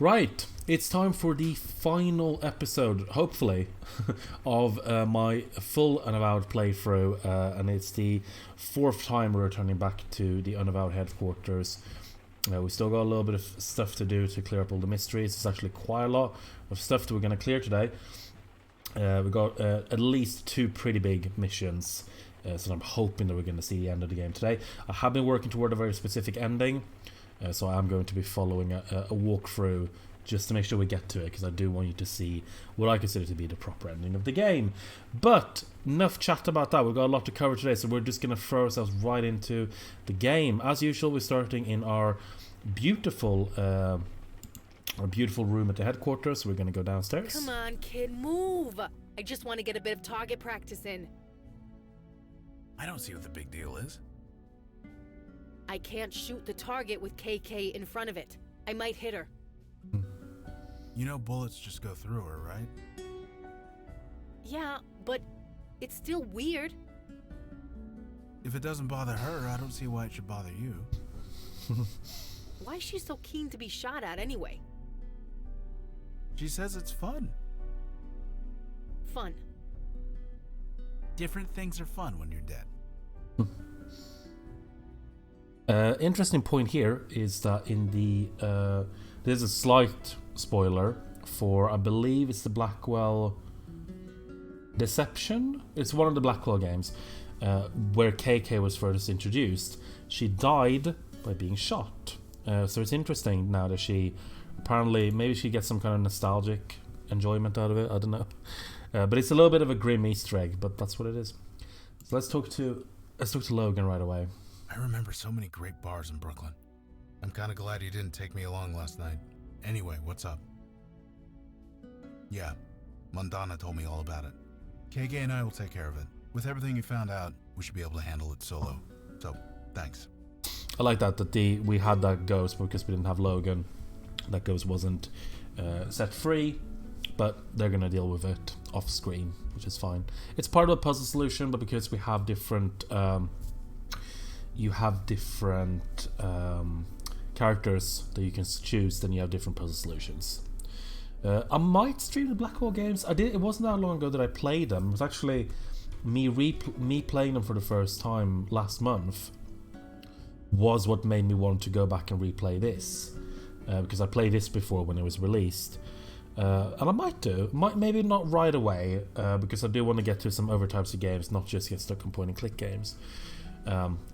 Right, it's time for the final episode, hopefully, of my full Unavowed playthrough, and it's the fourth time we're returning back to the Unavowed headquarters. We still got a little bit of stuff to do to clear up all the mysteries. It's actually quite a lot of stuff that we're going to clear today. We've got at least 2 pretty big missions, so I'm hoping that we're going to see the end of the game today. I have been working toward a very specific ending, so I'm going to be following a walkthrough just to make sure we get to it, because I do want you to see what I consider to be the proper ending of the game. But enough chat about that. We've got a lot to cover today, so we're just going to throw ourselves right into the game. As usual, we're starting in our beautiful room at the headquarters. So we're going to go downstairs. Come on, kid, move! I just want to get a bit of target practice in. I don't see what the big deal is. I can't shoot the target with KK in front of it. I might hit her. You know bullets just go through her, right? Yeah, but it's still weird. If it doesn't bother her, I don't see why it should bother you. Why is she so keen to be shot at anyway? She says it's fun. Fun. Different things are fun when you're dead. Interesting point here is that in the there's a slight spoiler for, I believe it's the Blackwell Deception. It's one of the Blackwell games where KK was first introduced. She died by being shot. So it's interesting now that she apparently, maybe she gets some kind of nostalgic enjoyment out of it. I don't know. But it's a little bit of a grim Easter egg, but that's what it is. So let's talk to Logan right away. I remember so many great bars in Brooklyn. I'm kind of glad you didn't take me along last night. Anyway, what's up? Yeah, Mandana told me all about it. KK and I will take care of it. With everything you found out, we should be able to handle it solo. So, thanks. I like that we had that ghost because we didn't have Logan. That ghost wasn't set free, but they're going to deal with it off screen, which is fine. It's part of the puzzle solution, but because we have different characters that you can choose, then you have different puzzle solutions. I might stream the Blackwell games. I did. It wasn't that long ago that I played them. It was actually me playing them for the first time last month was what made me want to go back and replay this, because I played this before when it was released, and I maybe not right away, because I do want to get to some other types of games, not just get stuck on point and click games.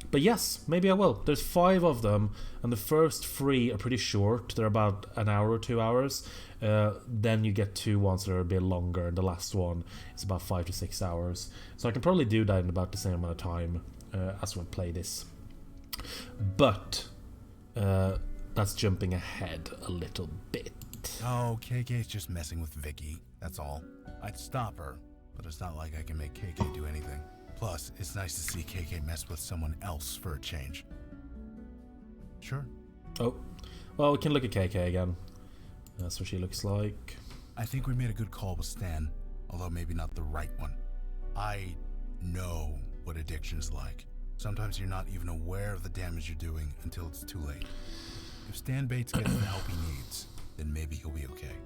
But yes, maybe I will. There's 5 of them, and the first 3 are pretty short. They're about an hour or 2 hours. Then you get 2 ones that are a bit longer, and the last one is about 5 to 6 hours. So I can probably do that in about the same amount of time as we play this. But that's jumping ahead a little bit. Oh, KK's just messing with Vicky, that's all. I'd stop her, but it's not like I can make KK do anything. Plus, it's nice to see KK mess with someone else for a change. Sure. Oh, well, we can look at KK again. That's what she looks like. I think we made a good call with Stan, although maybe not the right one. I know what addiction's like. Sometimes you're not even aware of the damage you're doing until it's too late. If Stan Bates gets the help he needs, then maybe he'll be okay.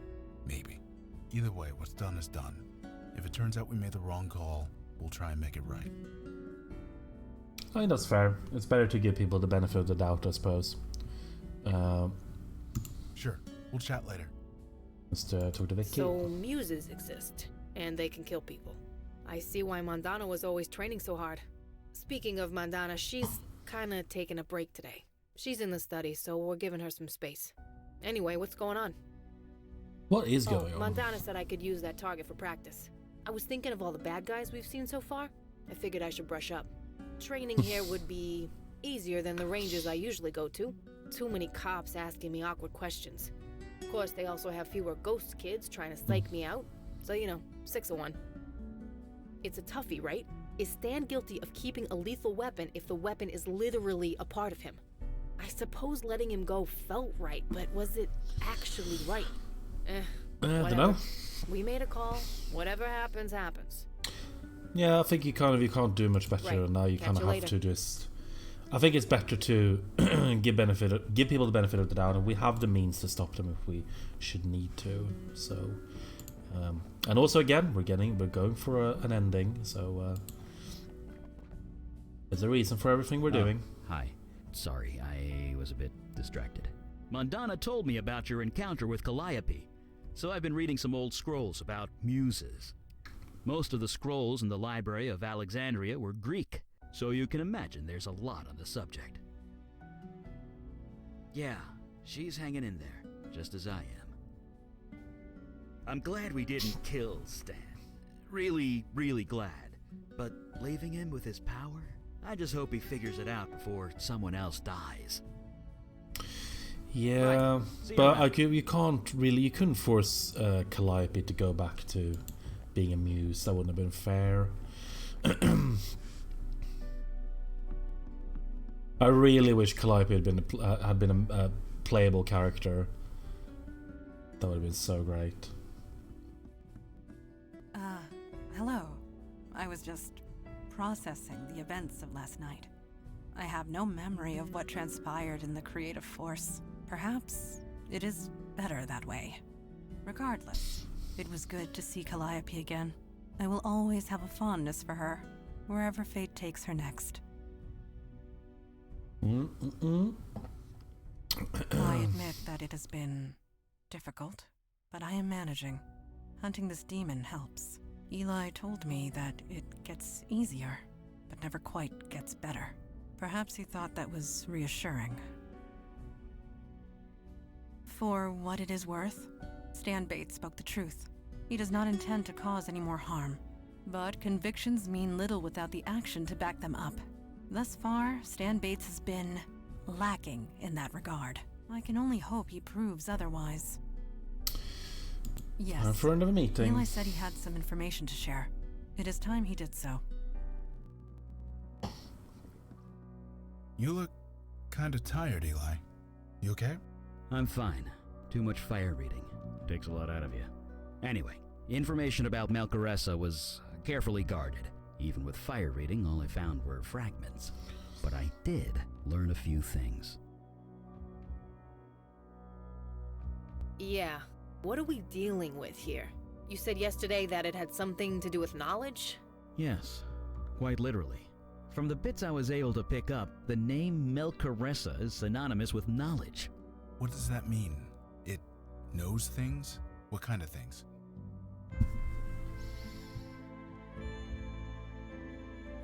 Maybe. Either way, what's done is done. If it turns out we made the wrong call, we'll try and make it right. I think that's fair. It's better to give people the benefit of the doubt, I suppose. Sure. We'll chat later. Let's talk to Vicky. So muses exist, and they can kill people. I see why Mandana was always training so hard. Speaking of Mandana, she's kinda taking a break today. She's in the study, so we're giving her some space. Anyway, what's going on? What is going on? Mandana said I could use that target for practice. I was thinking of all the bad guys we've seen so far. I figured I should brush up. Training here would be easier than the ranges I usually go to. Too many cops asking me awkward questions. Of course, they also have fewer ghost kids trying to psych me out. So, 6 of 1. It's a toughie, right? Is Stan guilty of keeping a lethal weapon if the weapon is literally a part of him? I suppose letting him go felt right, but was it actually right? I don't know. We made a call. Whatever happens, happens. Yeah, I think you can't do much better Right. now. You Catch kind of you have later. to just I think it's better to give people the benefit of the doubt, and we have the means to stop them if we should need to. So, and also again, we're going for an ending. So there's a reason for everything we're doing. Hi. Sorry, I was a bit distracted. Mondana told me about your encounter with Calliope, so I've been reading some old scrolls about muses. Most of the scrolls in the Library of Alexandria were Greek, so you can imagine there's a lot on the subject. Yeah, she's hanging in there, just as I am. I'm glad we didn't kill Stan. Really, really glad. But leaving him with his power? I just hope he figures it out before someone else dies. Yeah, Right. but you couldn't force Calliope to go back to being a muse. That wouldn't have been fair. I really wish Calliope had been a playable character. That would have been so great. Hello. I was just processing the events of last night. I have no memory of what transpired in the creative force. Perhaps it is better that way. Regardless, it was good to see Calliope again. I will always have a fondness for her, wherever fate takes her next. I admit that it has been difficult, but I am managing. Hunting this demon helps. Eli told me that it gets easier, but never quite gets better. Perhaps he thought that was reassuring. For what it is worth, Stan Bates spoke the truth. He does not intend to cause any more harm. But convictions mean little without the action to back them up. Thus far, Stan Bates has been lacking in that regard. I can only hope he proves otherwise. Yes. For another meeting. Eli said he had some information to share. It is time he did so. You look kind of tired, Eli. You okay? I'm fine. Too much fire reading. Takes a lot out of you. Anyway, information about Melchoressa was carefully guarded. Even with fire reading, all I found were fragments. But I did learn a few things. Yeah. What are we dealing with here? You said yesterday that it had something to do with knowledge? Yes, quite literally. From the bits I was able to pick up, the name Melchoressa is synonymous with knowledge. What does that mean? It knows things? What kind of things?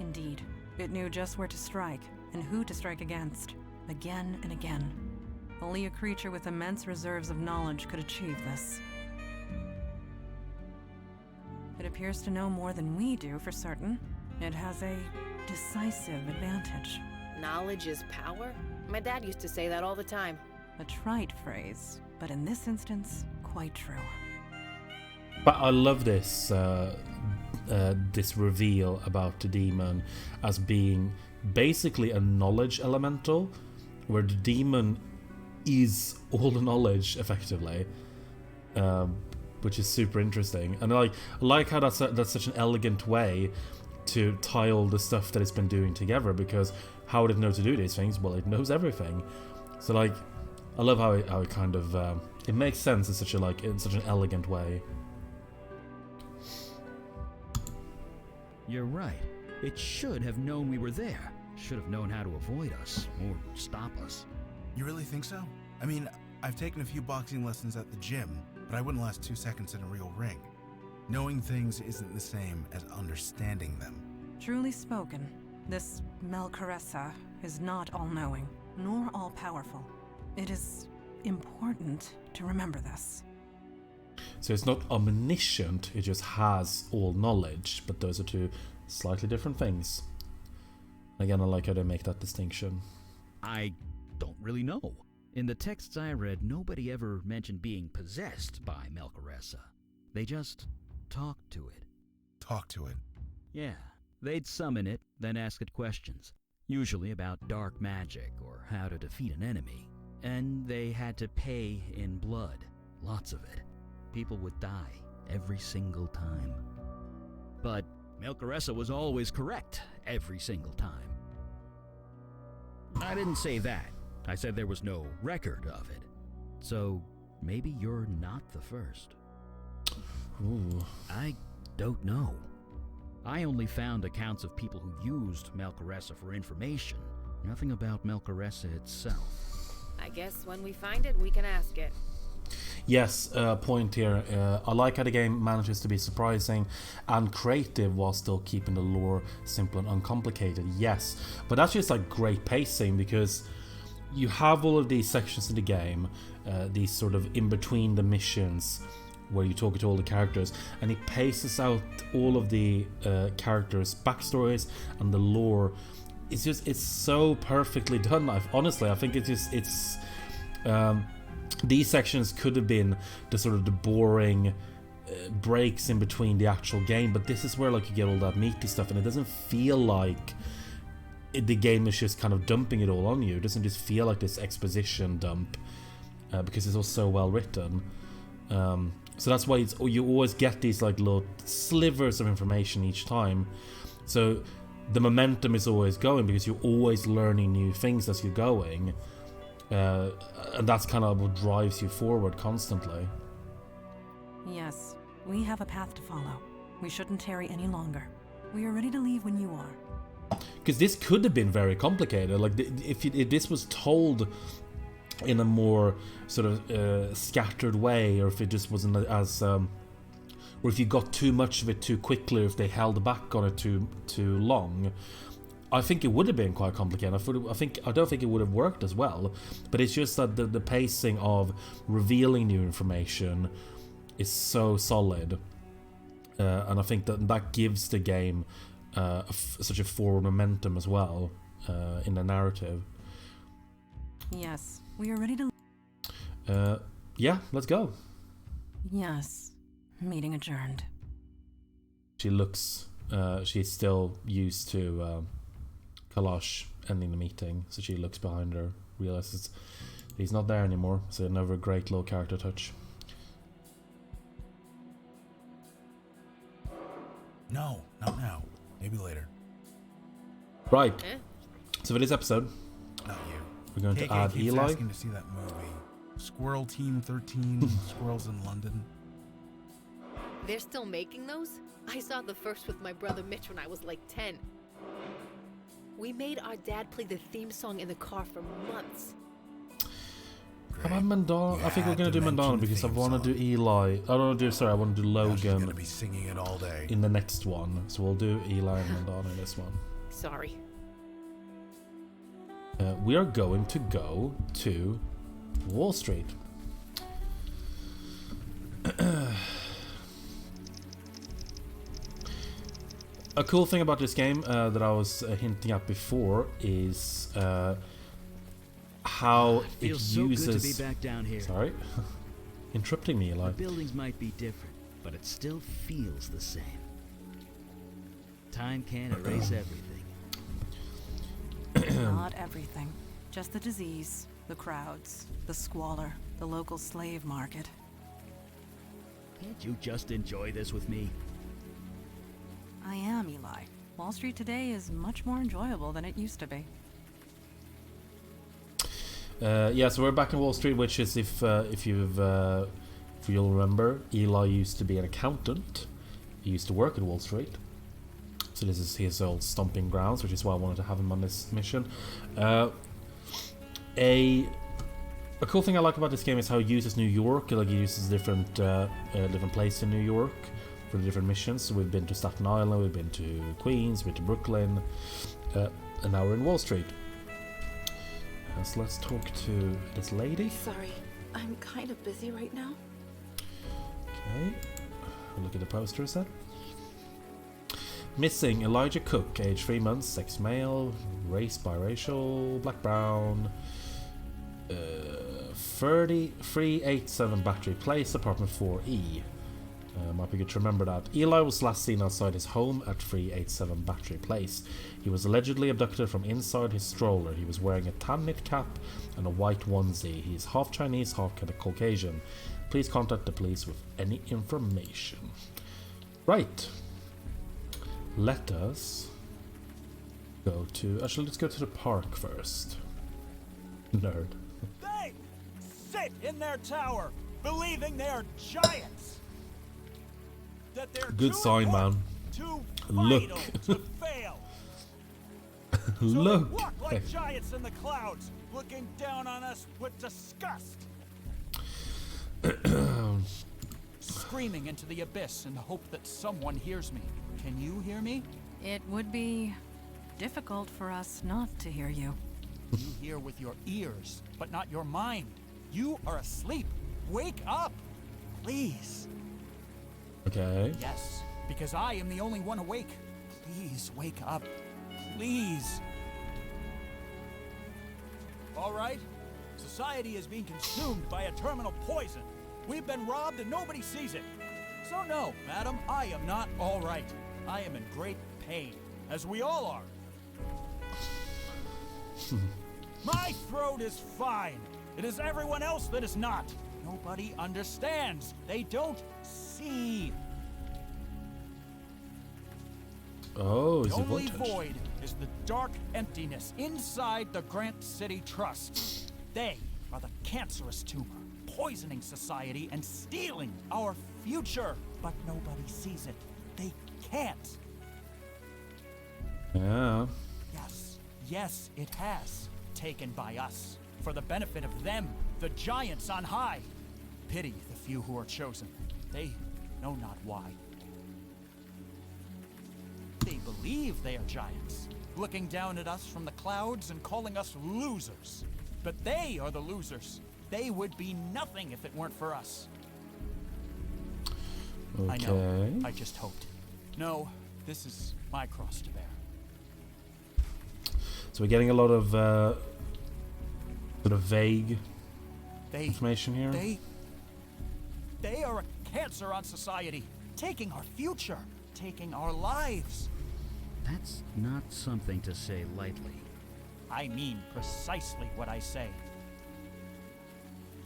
Indeed, it knew just where to strike and who to strike against, again and again. Only a creature with immense reserves of knowledge could achieve this. It appears to know more than we do for certain. It has a decisive advantage. Knowledge is power? My dad used to say that all the time. A trite phrase, but in this instance, quite true. But I love this this reveal about the demon as being basically a knowledge elemental, where the demon is all the knowledge effectively, which is super interesting. And I like how that's such an elegant way to tie all the stuff that it's been doing together, because how would it know to do these things? Well, it knows everything. So like, I love how it kind of it makes sense in such an elegant way. You're right. It should have known we were there. Should have known how to avoid us, or stop us. You really think so? I mean, I've taken a few boxing lessons at the gym, but I wouldn't last 2 seconds in a real ring. Knowing things isn't the same as understanding them. Truly spoken, this Melchoressa is not all-knowing, nor all-powerful. It is important to remember this. So it's not omniscient, it just has all knowledge, but those are two slightly different things. Again, I like how they make that distinction. I don't really know. In the texts I read, nobody ever mentioned being possessed by Melchoressa. They just talked to it. Talk to it. Yeah, they'd summon it, then ask it questions. Usually about dark magic or how to defeat an enemy. And they had to pay in blood. Lots of it. People would die every single time. But Melchoressa was always correct every single time. I didn't say that. I said there was no record of it. So maybe you're not the first. Ooh. I don't know. I only found accounts of people who used Melchoressa for information. Nothing about Melchoressa itself. I guess when we find it, we can ask it. Yes, point here. I like how the game manages to be surprising and creative while still keeping the lore simple and uncomplicated. Yes, but that's just like great pacing, because you have all of these sections in the game, these sort of in between the missions where you talk to all the characters, and it paces out all of the characters' backstories and the lore. It's so perfectly done. I think these sections could have been the sort of the boring breaks in between the actual game, but this is where like you get all that meaty stuff, and it doesn't feel like the game is just kind of dumping it all on you. It doesn't just feel like this exposition dump, because it's all so well written. So that's why you always get these like little slivers of information each time. So the momentum is always going because you're always learning new things as you're going. And that's kind of what drives you forward constantly. Yes, we have a path to follow. We shouldn't tarry any longer. We are ready to leave when you are. Because this could have been very complicated. Like if this was told in a more sort of scattered way, or if it just wasn't as or if you got too much of it too quickly, if they held back on it too long, I think it would have been quite complicated. I don't think it would have worked as well. But it's just that the pacing of revealing new information is so solid, and I think that gives the game such a forward momentum as well in the narrative. Yes, we are ready to... Yeah, let's go. Yes, meeting adjourned. She looks... she's still used to Kalash ending the meeting, so she looks behind her, realizes he's not there anymore, so another great little character touch. No, not now. Maybe later. Right. Eh? So for this episode, Not you. we're going to KK add keeps Eli. asking to see that movie. Squirrel Team 13, Squirrels in London. They're still making those? I saw the first with my brother Mitch when I was like 10. We made our dad play the theme song in the car for months. How about Mandana? I think we're going to do Mandana because I want to do Eli. I want to do Now she's gonna Logan be singing it all day. in the next one. So we'll do Eli and Mandana in this one. Sorry. We are going to go to Wall Street. A cool thing about this game that I was hinting at before is how it Feels so uses... good to be back down here. Sorry? Interrupting me, Eli. The buildings might be different, but it still feels the same. Time can't erase everything. Not everything. Just the disease, the crowds, the squalor, the local slave market. Can't you just enjoy this with me? I am, Eli. Wall Street today is much more enjoyable than it used to be. Yeah, so we're back in Wall Street, which is if you'll remember, Eli used to be an accountant. He used to work at Wall Street. So this is his old stomping grounds, which is why I wanted to have him on this mission. A cool thing I like about this game is how it uses New York. Like, it uses different places in New York for the different missions. So we've been to Staten Island, we've been to Queens, we've been to Brooklyn, and now we're in Wall Street. So let's talk to this lady. Sorry, I'm kind of busy right now. Okay, we'll look at the posters then. Missing Elijah Cook, age 3 months, sex male, race biracial, black brown, 387 Battery Place, apartment 4E. Might be good to remember that. Eli was last seen outside his home at 387 Battery Place. He was allegedly abducted from inside his stroller. He was wearing a tan knit cap and a white onesie. He is half Chinese, half Caucasian. Please contact the police with any information. Right. Let us go to... Actually, let's go to the park first. Nerd. They sit in their tower, believing they are giants. That they're Good too sign, man. important, too Look. vital to fail. So Look. they walk like giants in the clouds, looking down on us with disgust. Screaming into the abyss in the hope that someone hears me. Can you hear me? It would be difficult for us not to hear you. You hear with your ears, but not your mind. You are asleep. Wake up, please. Okay. Yes, because I am the only one awake. Please wake up. Please. All right. Society is being consumed by a terminal poison. We've been robbed and nobody sees it. So no, madam, I am not all right. I am in great pain, as we all are. My throat is fine. It is everyone else that is not. Nobody understands. They don't see. Oh, The is it only voltage? void is the dark emptiness inside the Grant City Trust. They are the cancerous tumor, poisoning society and stealing our future. But nobody sees it. They can't. Yeah. Yes, it has. Taken by us. For the benefit of them, the giants on high. Pity the few who are chosen. They know not why. They believe they are giants, looking down at us from the clouds and calling us losers. But they are the losers. They would be nothing if it weren't for us. Okay. I know. I just hoped. No, this is my cross to bear. So we're getting a lot of sort of vague They information here. They are a cancer on society, taking our future, taking our lives. That's not something to say lightly. I mean precisely what I say.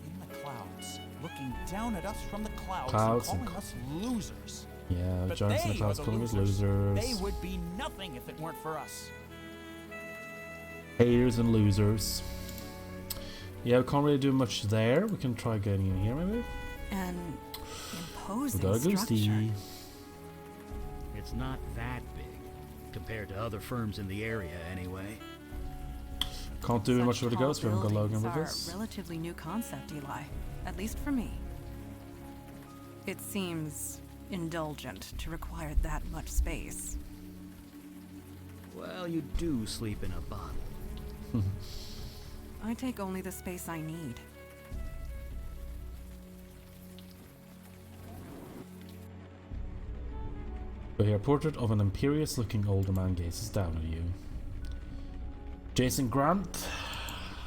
In the clouds, looking down at us from the clouds and calling us losers. Yeah, But giants in the they clouds are the calling us losers. losers. They would be nothing if it weren't for us. Haters and losers. Yeah, we can't really do much there. We can try getting in here, maybe. An We imposing gotta go structure. see. It's not that big, compared to other firms in the area anyway. Can't do Such much with the tall ghost. We haven't got Logan buildings with are us. a relatively new concept, Eli. At least for me. It seems indulgent to require that much space. Well, you do sleep in a bottle. I take only the space I need. So here, a portrait of an imperious-looking older man gazes down at you. Jason Grant.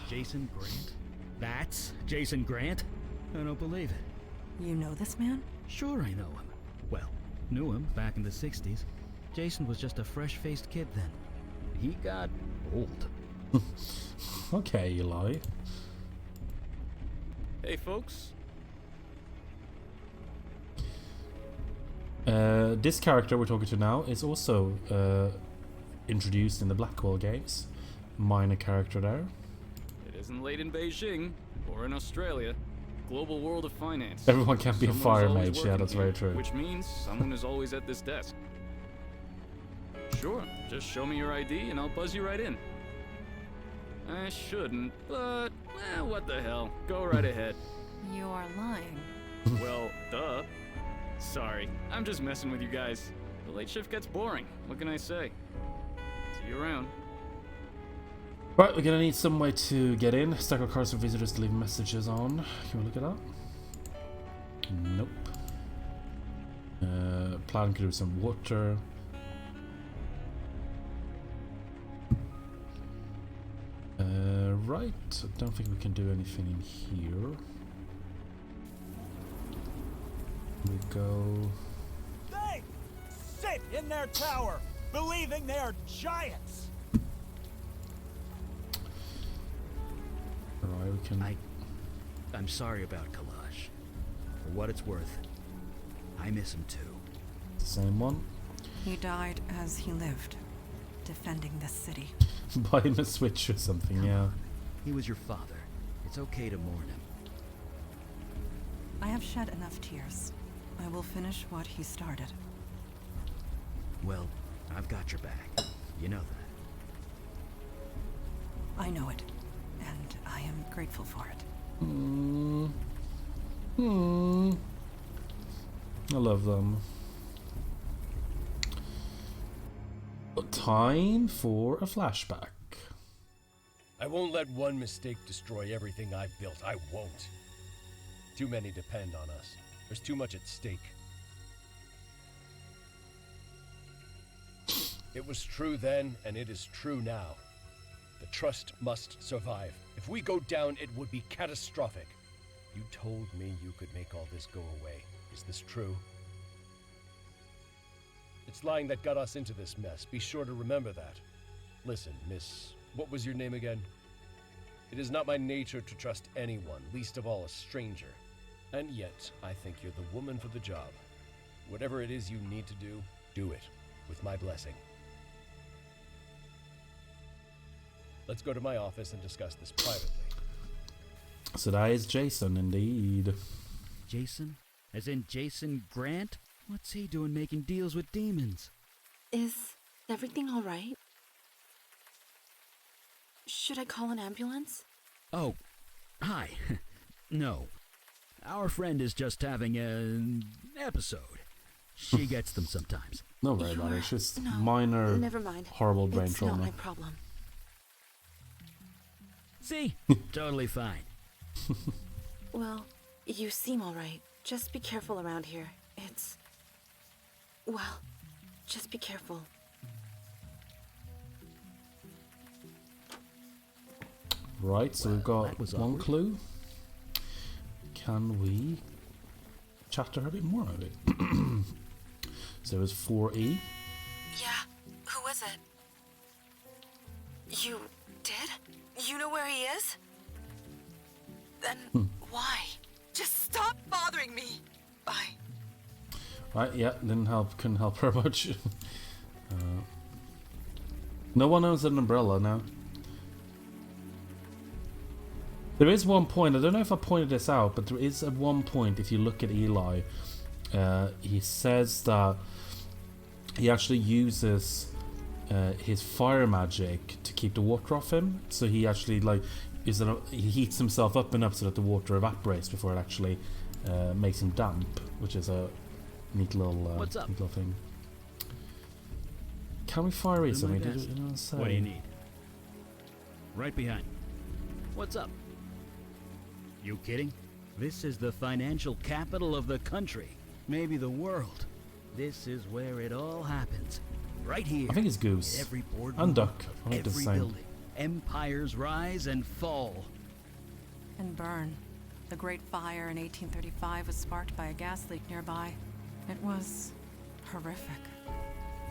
Jason Grant? That's Jason Grant? I don't believe it. You know this man? Sure I know him. Well, knew him back in the 60s. Jason was just a fresh-faced kid then. He got old. Okay, Eli. Hey, folks. This character we're talking to now is also introduced in the Blackwell games. Minor character there. It isn't late in Beijing or in Australia. Global world of finance. Everyone can be a Someone's fire always mage, yeah, working that's here, very true. Which means someone is always at this desk. Sure, just show me your ID and I'll buzz you right in. I shouldn't, but what the hell? Go right ahead. You are lying. Well, duh. Sorry, I'm just messing with you guys. The late shift gets boring. What can I say? See you around. Right, we're gonna need some way to get in. Stack of cards for visitors to leave messages on. Can we look it up? Nope. Plan could do some water. Right. I don't think we can do anything in here. We go. They sit in their tower, believing they are giants. Right, we can. I'm sorry about Kalash. For what it's worth, I miss him too. Same one. He died as he lived, defending this city. Buy him a switch or something, yeah. He was your father. It's okay to mourn him. I have shed enough tears. I will finish what he started. Well, I've got your back. You know that. I know it, and I am grateful for it. I love them. Time for a flashback. I won't let one mistake destroy everything I've built. I won't. Too many depend on us. There's too much at stake. It was true then, and it is true now. The trust must survive. If we go down, it would be catastrophic. You told me you could make all this go away. Is this true? It's lying that got us into this mess. Be sure to remember that. Listen, Miss... what was your name again? It is not my nature to trust anyone, least of all a stranger. And yet, I think you're the woman for the job. Whatever it is you need to do it, with my blessing. Let's go to my office and discuss this privately. So that is Jason, indeed. Jason? As in Jason Grant? What's he doing making deals with demons? Is everything all right? Should I call an ambulance? Oh, hi. No. Our friend is just having an episode. She gets them sometimes. Not very bad. It's just No, minor, never mind. horrible brain It's trauma. not my problem. See? Totally fine. Well, you seem all right. Just be careful around here. It's... well, just be careful. Right, so we've got that was one awkward. clue. Can we chat to her a bit more maybe? So it's 4E. Yeah, who is it? You did? You know where he is? Then why? Just stop bothering me. Bye. Right, yeah, couldn't help her much. No one owns an umbrella now. There is one point, I don't know if I pointed this out, but there is at one point, if you look at Eli, he says that he actually uses his fire magic to keep the water off him. So he actually he heats himself up enough so that the water evaporates before it actually makes him damp, which is a neat little, What's up? neat little thing. Can we fire read Do my something? best. Did it say? What do you need? Right behind. What's up? You kidding? This is the financial capital of the country. Maybe the world. This is where it all happens. Right here. I think it's Goose. Every board And Duck. I think it's the every same. building. Empires rise and fall. And burn. The Great Fire in 1835 was sparked by a gas leak nearby. It was horrific.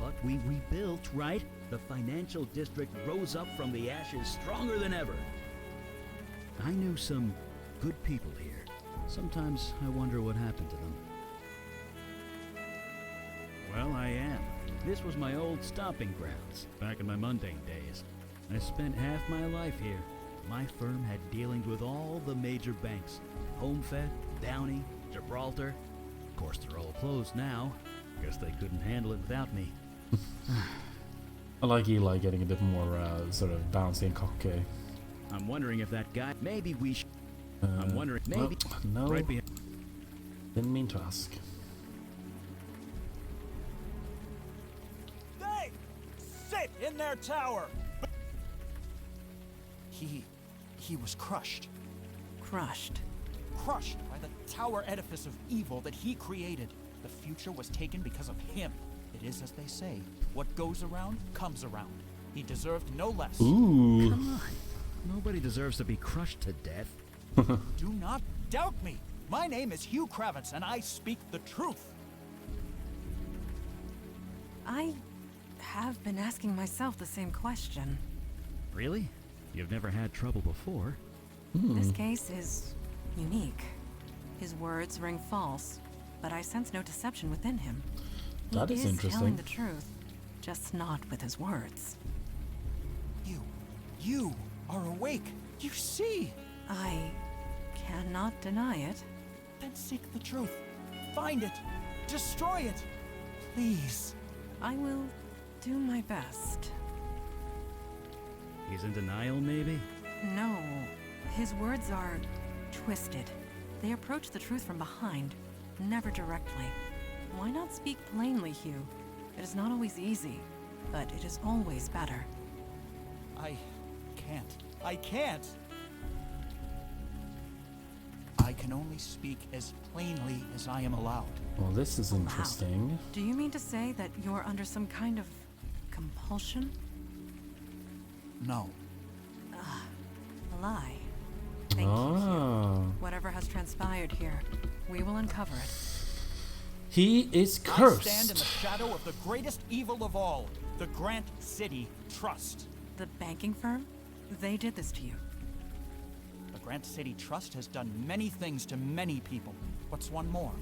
But we rebuilt, right? The financial district rose up from the ashes stronger than ever. I knew some good people here. Sometimes I wonder what happened to them. Well, I am. This was my old stomping grounds, back in my mundane days. I spent half my life here. My firm had dealings with all the major banks. HomeFed, Downey, Gibraltar. Of course, they're all closed now. Guess they couldn't handle it without me. I like Eli getting a bit more sort of bouncy and cocky. I'm wondering if that guy... Maybe we should... I'm wondering... Maybe... Well, no, Right behind... didn't mean to ask. They sit in their tower. He was crushed. Crushed. Crushed by the tower edifice of evil that he created. The future was taken because of him. It is as they say, what goes around comes around. He deserved no less. Ooh. Come on. Nobody deserves to be crushed to death. Do not doubt me. My name is Hugh Kravitz, and I speak the truth. I have been asking myself the same question. Really? You've never had trouble before? This case is unique. His words ring false, but I sense no deception within him. That He is telling interesting. the truth, just not with his words. You are awake. You see? I cannot deny it. Then seek the truth. Find it. Destroy it. Please. I will do my best. He's in denial, maybe? No, his words are twisted. They approach the truth from behind, never directly. Why not speak plainly, Hugh? It is not always easy, but it is always better. I can't. I can't. I can only speak as plainly as I am allowed. Well, this is interesting. Do you mean to say that you're under some kind of compulsion? No. A lie. Thank you, Hugh. Whatever has transpired here, we will uncover it. He is cursed. I stand in the shadow of the greatest evil of all, the Grant City Trust. The banking firm? They did this to you. The Grant City Trust has done many things to many people. What's one more?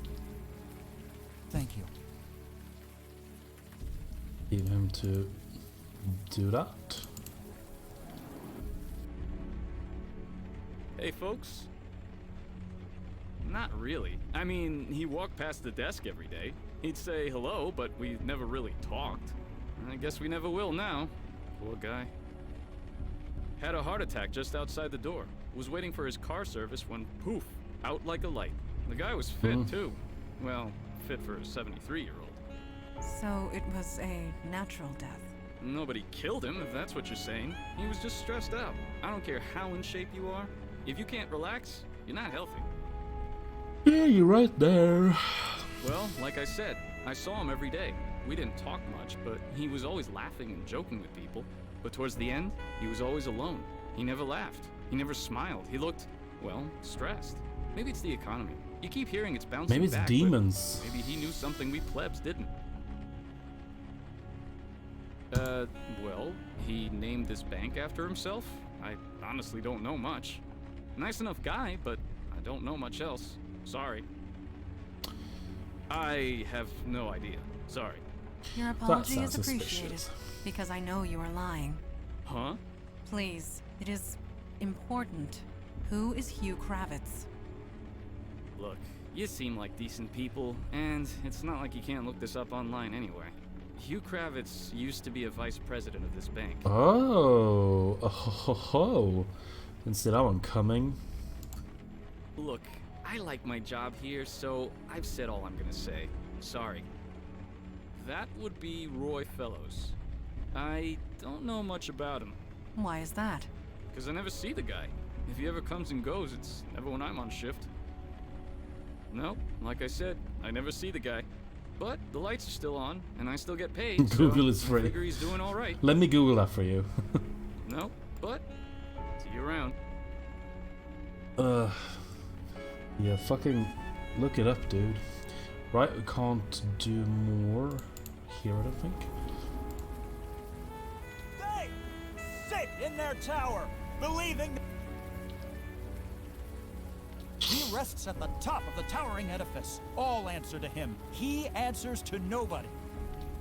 Thank you. Leave him to do that. Hey, folks. Not really. I mean, he walked past the desk every day. He'd say hello, but we never really talked. I guess we never will now. Poor guy. Had a heart attack just outside the door. Was waiting for his car service when, poof, out like a light. The guy was fit, too. Well, fit for a 73-year-old. So it was a natural death. Nobody killed him, if that's what you're saying. He was just stressed out. I don't care how in shape you are. If you can't relax, you're not healthy. Yeah, you're right there. Well, like I said, I saw him every day. We didn't talk much, but he was always laughing and joking with people. But towards the end, he was always alone. He never laughed. He never smiled. He looked, well, stressed. Maybe it's the economy. You keep hearing it's bouncing Maybe it's back, demons. Maybe he knew something we plebs didn't. Well, he named this bank after himself? I honestly don't know much. Nice enough guy, but I don't know much else. Sorry. I have no idea. Sorry. Your apology is sounds appreciated, suspicious. because I know you are lying. Huh? Please, it is important. Who is Hugh Kravitz? Look, you seem like decent people, and it's not like you can't look this up online anyway. Hugh Kravitz used to be a vice president of this bank. Oh, oh, ho, ho. Didn't see that one coming. Look, I like my job here, so I've said all I'm gonna say. Sorry. That would be Roy Fellows. I don't know much about him, Why is that? because I never see the guy. If he ever comes and goes, it's never when I'm on shift. No, like I said, I never see the guy. But the lights are still on, and I still get paid, Google so is free. I figure he's doing all right. Let me Google that for you. No, but see you around. Yeah, fucking look it up, dude. Right, we can't do more here, I don't think. They sit in their tower, believing he rests at the top of the towering edifice. All answer to him. He answers to nobody.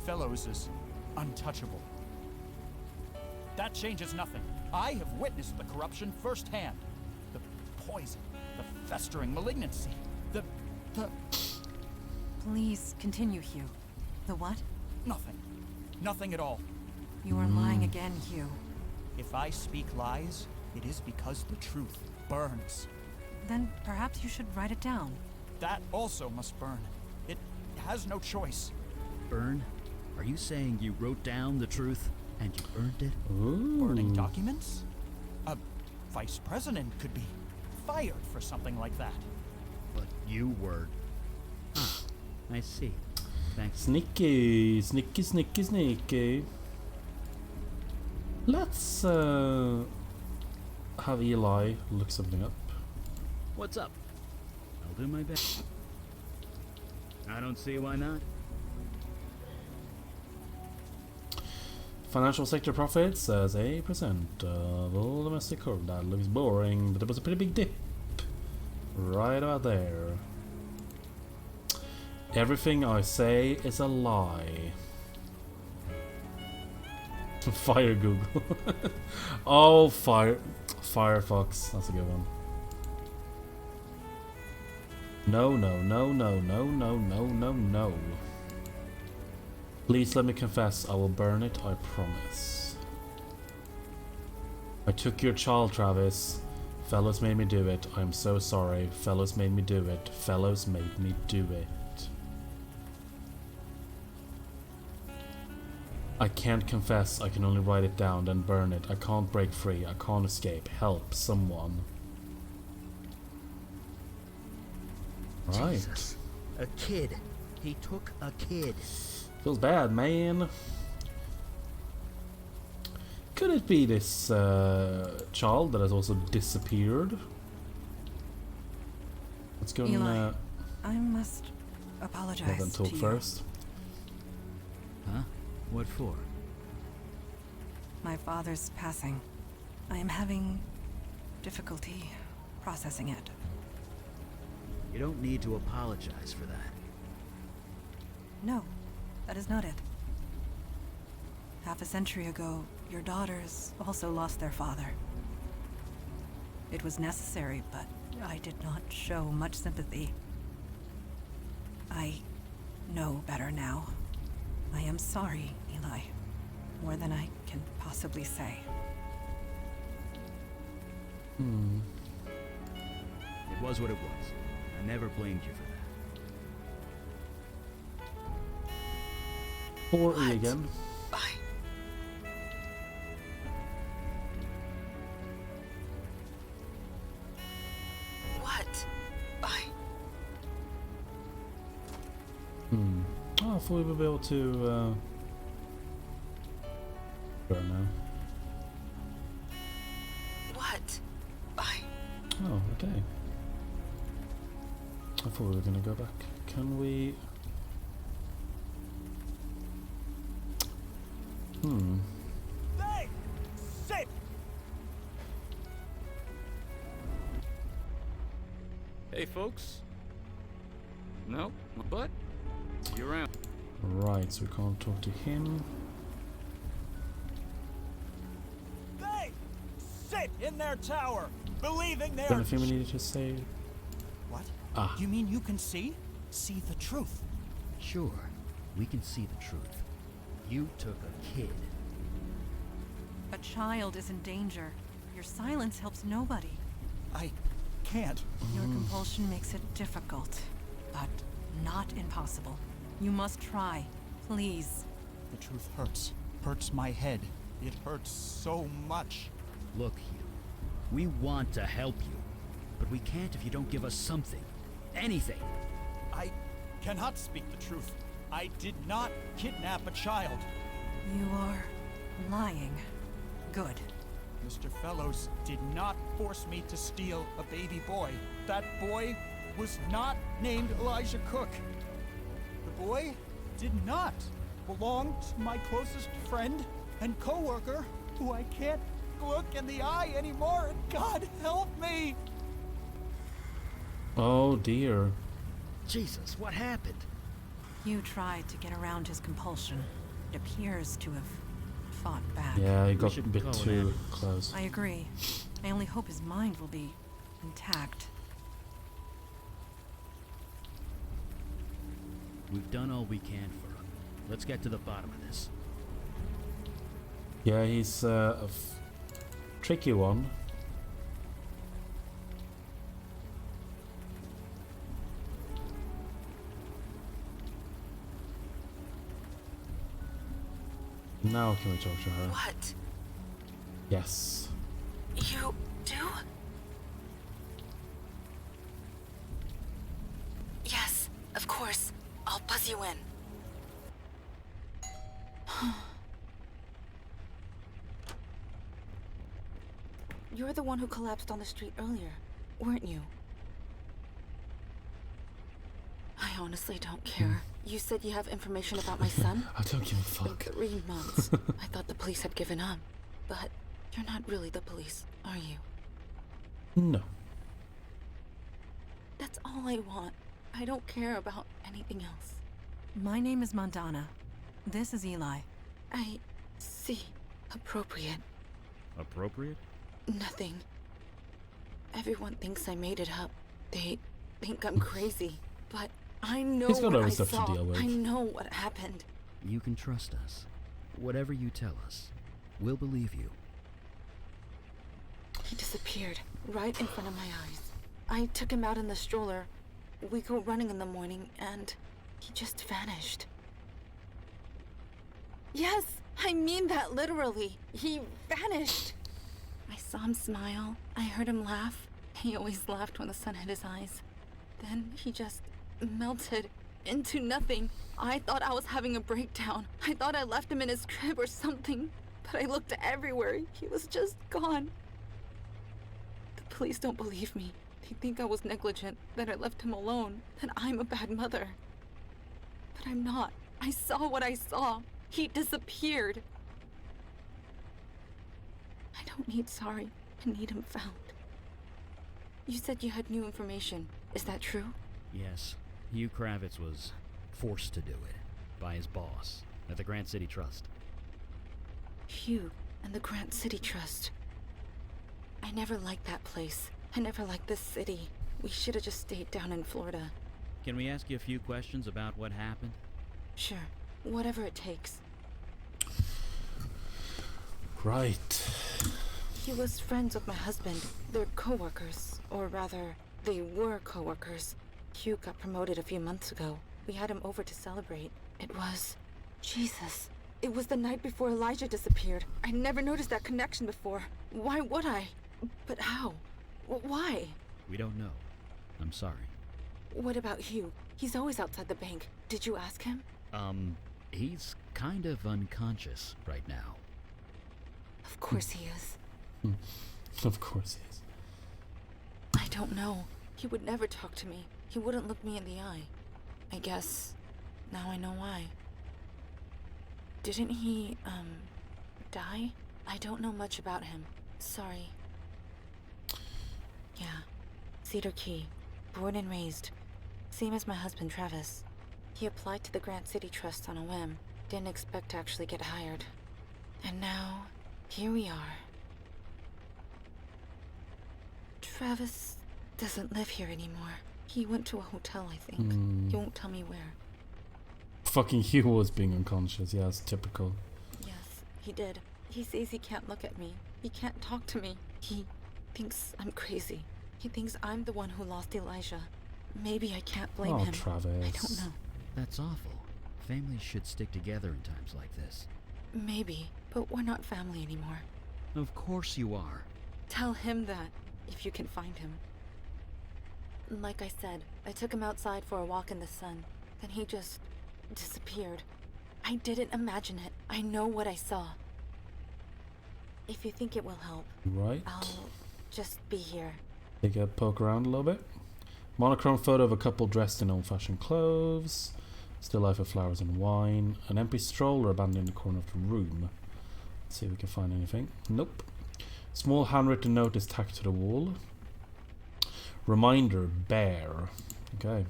Fellows is untouchable. That changes nothing. I have witnessed the corruption firsthand. The poison, the festering malignancy, the... Please continue, Hugh. The what? Nothing. Nothing at all. You are lying again, Hugh. If I speak lies, it is because the truth burns. Then perhaps you should write it down. That also must burn. It has no choice. Burn? Are you saying you wrote down the truth and you burned it? Ooh. Burning documents? A vice president could be fired for something like that. But you were... Ah, I see. Thanks. Sneaky, sneaky, sneaky, sneaky. Let's have Eli look something up. What's up? I'll do my best. I don't see why not. Financial sector profits as 8% of all domestic corp. That looks boring, but there was a pretty big dip right about there. Everything I say is a lie. Fire Google. Oh, Firefox. That's a good one. No, no, no, no, no, no, no, no, no. Please let me confess. I will burn it. I promise. I took your child, Travis. Fellows made me do it. I'm so sorry. Fellows made me do it. Fellows made me do it. I can't confess. I can only write it down, then burn it. I can't break free. I can't escape. Help someone. Right. Jesus. A kid. He took a kid. Feels bad, man. Could it be this child that has also disappeared? Let's go Eli, and I must apologize then talk to you. first. Huh? What for? My father's passing. I am having difficulty processing it. You don't need to apologize for that. No, that is not it. Half a century ago, your daughters also lost their father. It was necessary, but I did not show much sympathy. I know better now. I am sorry, Eli. More than I can possibly say. It was what it was. I never blamed you for that. Or E again. Bye. What? Bye. Oh, I thought we would be able to go now. What? Bye. Oh, okay. I thought we were gonna go back. Can we? They sit. Hey, folks. No, but you're around. Right, so we can't talk to him. They sit in their tower, believing they're. Anything we needed to say? What? Ah. You mean you can see? See the truth? Sure, we can see the truth. You took a kid. A child is in danger. Your silence helps nobody. I can't. Your compulsion makes it difficult, but not impossible. You must try, please. The truth hurts. Hurts my head. It hurts so much. Look, Hugh. We want to help you, but we can't if you don't give us something. Anything. I cannot speak the truth. I did not kidnap a child. You are lying. Good. Mr. Fellows did not force me to steal a baby boy. That boy was not named Elijah Cook. The boy did not belong to my closest friend and co-worker, who I can't look in the eye anymore, and God help me! Oh dear. Jesus, what happened? You tried to get around his compulsion. It appears to have fought back. Yeah, he got a should bit call an too ambulance. close. I agree. I only hope his mind will be intact. We've done all we can for him. Let's get to the bottom of this. Yeah, he's tricky one. Now can we talk to her? What? Yes. You do? Yes, of course. I'll buzz you in. You're the one who collapsed on the street earlier, weren't you? I honestly don't care. You said you have information about my son? I don't give a It's been fuck. 3 months. I thought the police had given up. But you're not really the police, are you? No. That's all I want. I don't care about anything else. My name is Mandana. This is Eli. I see. Appropriate. Appropriate? Nothing. Everyone thinks I made it up. They think I'm crazy. But I know He's got what other I stuff to saw. deal with. I know what happened. You can trust us. Whatever you tell us, we'll believe you. He disappeared right in front of my eyes. I took him out in the stroller. We go running in the morning, and he just vanished. Yes, I mean that literally. He vanished. I saw him smile. I heard him laugh. He always laughed when the sun hit his eyes. Then he just melted into nothing. I thought I was having a breakdown. I thought I left him in his crib or something. But I looked everywhere. He was just gone. The police don't believe me. They think I was negligent, that I left him alone, that I'm a bad mother. But I'm not. I saw what I saw. He disappeared. I don't need sorry. I need him found. You said you had new information. Is that true? Yes, Hugh Kravitz was forced to do it by his boss at the Grant City Trust. Hugh and the Grant City Trust. I never liked that place. I never liked this city. We should have just stayed down in Florida. Can we ask you a few questions about what happened? Sure. Whatever it takes. Right. He was friends with my husband. They're co-workers. Or rather, they were co-workers. Hugh got promoted a few months ago. We had him over to celebrate. It was... Jesus. It was the night before Elijah disappeared. I never noticed that connection before. Why would I? But how? Why? We don't know. I'm sorry. What about Hugh? He's always outside the bank. Did you ask him? He's kind of unconscious right now. Of course he is. Of course he is. I don't know. He would never talk to me. He wouldn't look me in the eye. I guess now I know why. Didn't he, die? I don't know much about him. Sorry. Yeah. Cedar Key. Born and raised. Same as my husband, Travis. He applied to the Grant City Trust on a whim. Didn't expect to actually get hired. And now, here we are. Travis doesn't live here anymore. He went to a hotel, I think. He won't tell me where. Fucking Hugh was being unconscious. Yeah, it's typical. Yes, he did. He says he can't look at me. He can't talk to me. He thinks I'm crazy. He thinks I'm the one who lost Elijah. Maybe I can't blame him. Travis. I don't know. That's awful. Families should stick together in times like this. Maybe, but we're not family anymore. Of course you are. Tell him that, if you can find him. Like I said, I took him outside for a walk in the sun. Then he just disappeared. I didn't imagine it. I know what I saw. If you think it will help, Right. I'll just be here. Take a poke around a little bit. Monochrome photo of a couple dressed in old-fashioned clothes. Still life of flowers and wine. An empty stroller abandoned in the corner of the room. Let's see if we can find anything. Nope. Small handwritten note is tacked to the wall. Reminder, bear. Okay.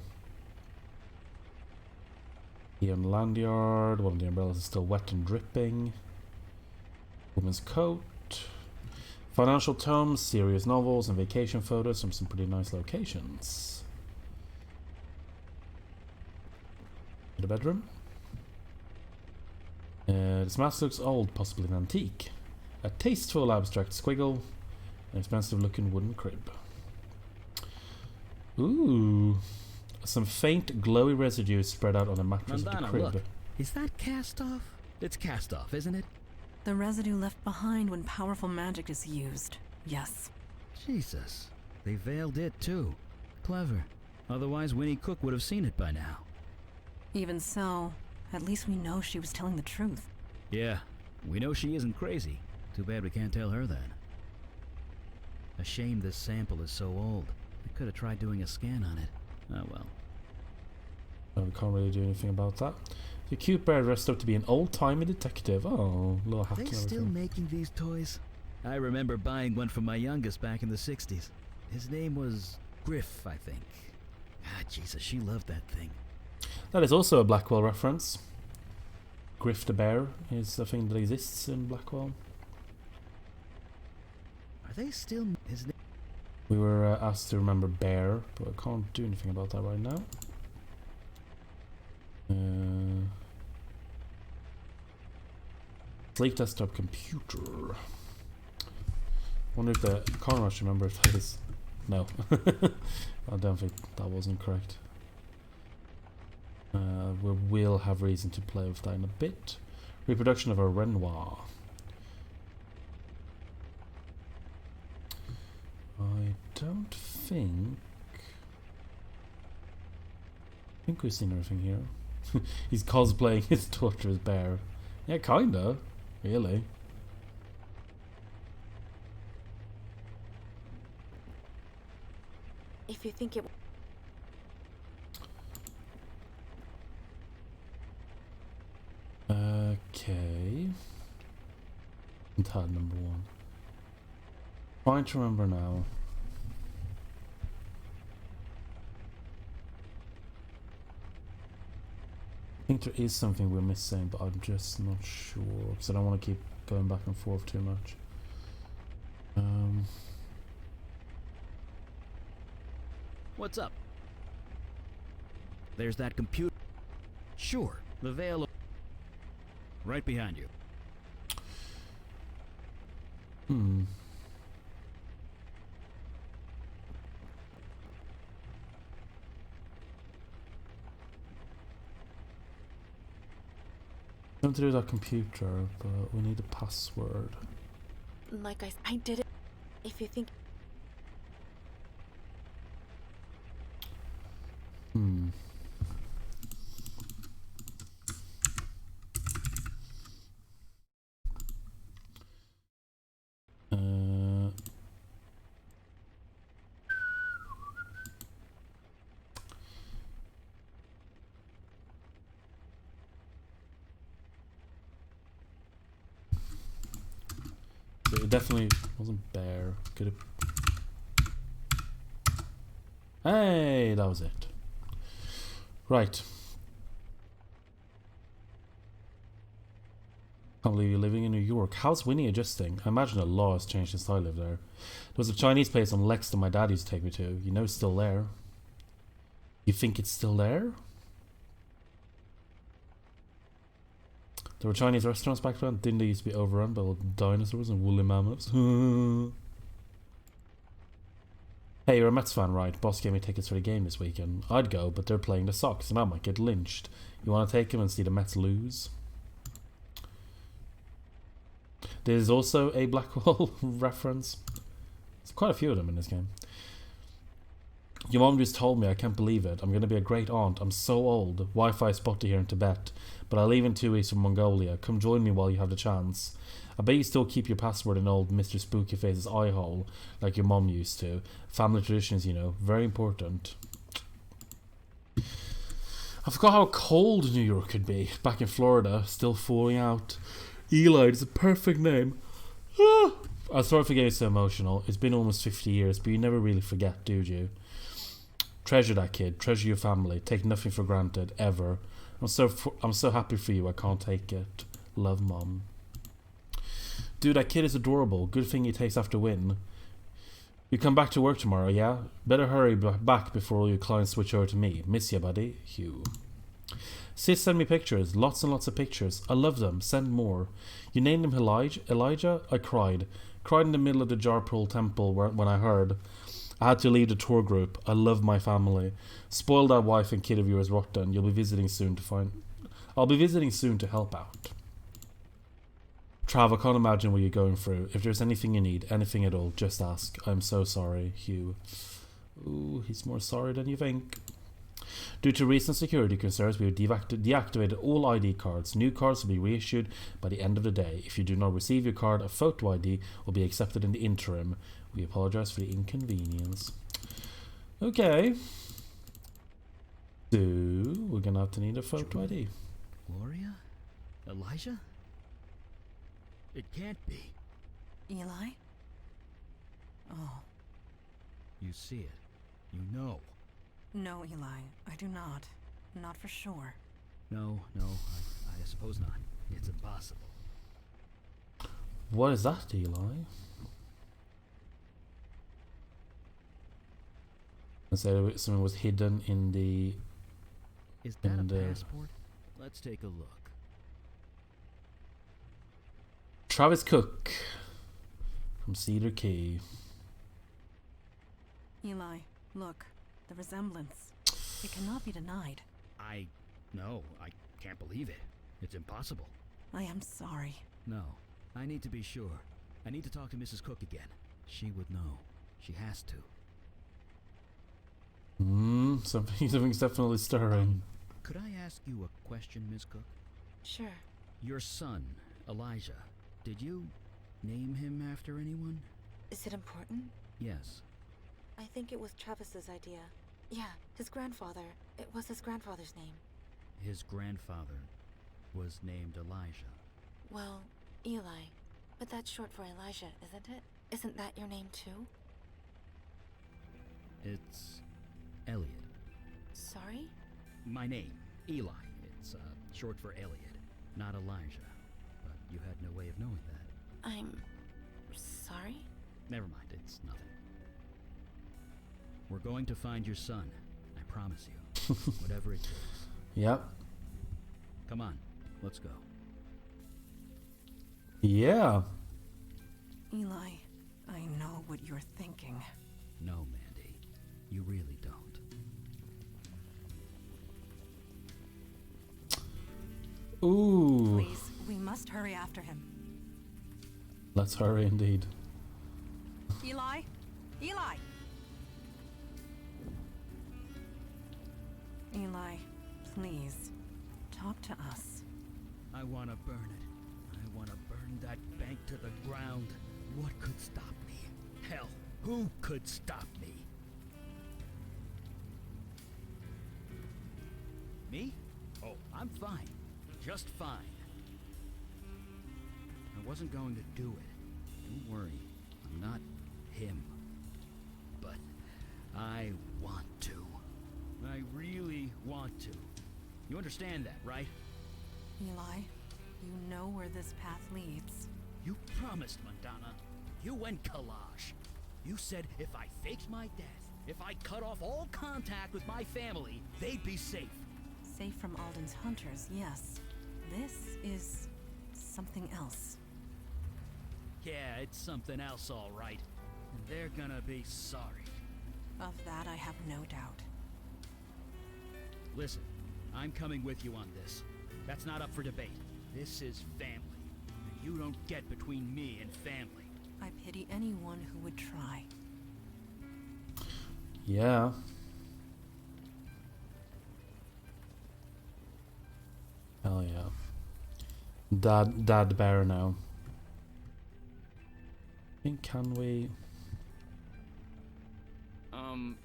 Here in the land yard. One of the umbrellas is still wet and dripping. Woman's coat. Financial tomes, serious novels, and vacation photos from some pretty nice locations. The bedroom. This mask looks old, possibly an antique. A tasteful abstract squiggle. An expensive looking wooden crib. Ooh. Some faint glowy residue spread out on the mattress of the Mandana, crib. look. Is that cast off? It's cast off, isn't it? The residue left behind when powerful magic is used. Yes. Jesus. They veiled it too. Clever. Otherwise Winnie Cook would have seen it by now. Even so, at least we know she was telling the truth. Yeah. We know she isn't crazy. Too bad we can't tell her that. A shame this sample is so old. I could have tried doing a scan on it. Oh well. Oh, we can't really do anything about that. The cute bear dressed up to be an old-timey detective. Oh, little hat They and still everything. making these toys? I remember buying one for my youngest back in the 60s. His name was Griff, I think. Ah, Jesus, she loved that thing. That is also a Blackwell reference. Griff the bear is a thing that exists in Blackwell. Are they still his name? We were asked to remember Bear, but I can't do anything about that right now. Sleek desktop computer. Wonder if the can't actually remember if that is no. I don't think that wasn't correct. We will have reason to play with that in a bit. Reproduction of a Renoir. I don't think we've seen everything here. He's cosplaying his daughter as Bear. Yeah, kinda. Really. If you think it... Okay. Tab number 1. Trying to remember now. I think there is something we're missing, but I'm just not sure because I don't want to keep going back and forth too much. What's up? There's that computer. Sure, the veil. Right behind you. Going to do that computer, but we need a password. Like I did it. If you think... It definitely wasn't Bear. Could have. Hey, that was it. Right. Can't believe you're living in New York. How's Winnie adjusting? I imagine the law has changed since I lived there. There was a Chinese place on Lexington my dad used to take me to. You know it's still there. You think it's still there? There were Chinese restaurants back then. Didn't they used to be overrun by old dinosaurs and woolly mammoths? Hey, you're a Mets fan, right? Boss gave me tickets for the game this weekend. I'd go, but they're playing the Sox and I might get lynched. You want to take him and see the Mets lose? There's also a Blackwell reference. There's quite a few of them in this game. Your mom just told me, I can't believe it. I'm going to be a great aunt. I'm so old. Wi-Fi spotty here in Tibet. But I leave in 2 weeks for Mongolia. Come join me while you have the chance. I bet you still keep your password in old Mr. Spooky Face's eye hole, like your mom used to. Family traditions, you know. Very important. I forgot how cold New York could be. Back in Florida, still falling out. Eli is a perfect name. I'm sorry for getting so emotional. It's been almost 50 years, but you never really forget, do you? Treasure that kid. Treasure your family. Take nothing for granted, ever. I'm so happy for you. I can't take it. Love, Mom. Dude, that kid is adorable. Good thing he takes after Win. You come back to work tomorrow, yeah? Better hurry back before all your clients switch over to me. Miss ya, buddy. Hugh. Sis, send me pictures. Lots and lots of pictures. I love them. Send more. You named him Elijah? I cried. Cried in the middle of the Jarpul temple when I heard. I had to leave the tour group. I love my family. Spoil that wife and kid of yours rotten. You'll be visiting soon to find... I'll be visiting soon to help out. Trav, I can't imagine what you're going through. If there's anything you need, anything at all, just ask. I'm so sorry, Hugh. Ooh, he's more sorry than you think. Due to recent security concerns, we have deactivated all ID cards. New cards will be reissued by the end of the day. If you do not receive your card, a photo ID will be accepted in the interim. We apologize for the inconvenience. Okay. So, we're going to have to need a photo ID. Gloria? Elijah? It can't be. Eli? Oh. You see it. You know. No, Eli, I do not. Not for sure. No, I suppose not. It's impossible. What is that, Eli? I said something was hidden in the. Is that a And, passport? Let's take a look. Travis Cook from Cedar Key. Eli, look, the resemblance. It cannot be denied. No, I can't believe it. It's impossible. I am sorry. No, I need to be sure. I need to talk to Mrs. Cook again. She would know. She has to. Something's definitely stirring. Could I ask you a question, Miss Cook? Sure. Your son, Elijah, did you name him after anyone? Is it important? Yes. I think it was Travis's idea. Yeah, his grandfather. It was his grandfather's name. His grandfather was named Elijah. Well, Eli. But that's short for Elijah, isn't it? Isn't that your name too? It's Elliot. Sorry? My name, Eli. It's short for Elliot, not Elijah. But you had no way of knowing that. I'm sorry? Never mind, it's nothing. We're going to find your son. I promise you. Whatever it takes. Yep. Come on, let's go. Yeah. Eli, I know what you're thinking. No, Mandy. You really don't. Ooh. Please, we must hurry after him. Let's hurry indeed. Eli? Eli! Eli, please, talk to us. I want to burn it. I want to burn that bank to the ground. What could stop me? Hell, who could stop me? Me? Oh, I'm fine. Just fine. I wasn't going to do it. Don't worry. I'm not him. But I want to. I really want to. You understand that, right? Eli, you know where this path leads. You promised, Madonna. You and Kalash. You said if I faked my death, if I cut off all contact with my family, they'd be safe. Safe from Alden's hunters, yes. This is something else. Yeah, it's something else, all right. And they're gonna be sorry. Of that I have no doubt. Listen, I'm coming with you on this. That's not up for debate. This is family. And you don't get between me and family. I pity anyone who would try. Yeah. Hell yeah. Dad bear now. I think can we...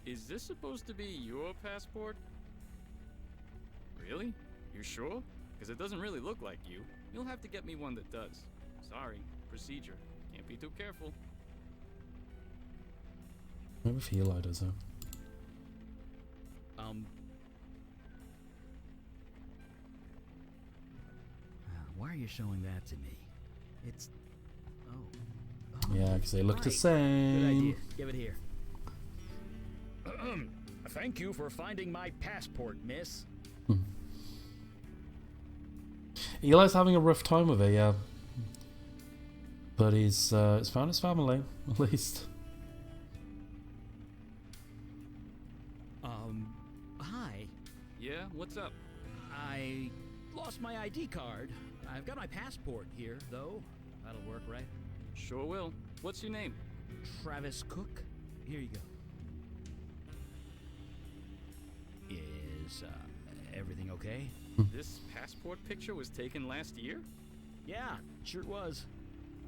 Is this supposed to be your passport? Really? You sure? Because it doesn't really look like you. You'll have to get me one that does. Sorry. Procedure. Can't be too careful. Maybe if Eli does it. Why are you showing that to me? It's... Oh. Yeah, because they look the Right. same. Good idea. Give it here. Thank you for finding my passport, miss. Eli's having a rough time with it, yeah. But he's found his family, at least. Hi. Yeah? What's up? I lost my ID card. I've got my passport here, though. That'll work, right? Sure will. What's your name? Travis Cook. Here you go. Is everything okay? This passport picture was taken last year? Yeah, sure was.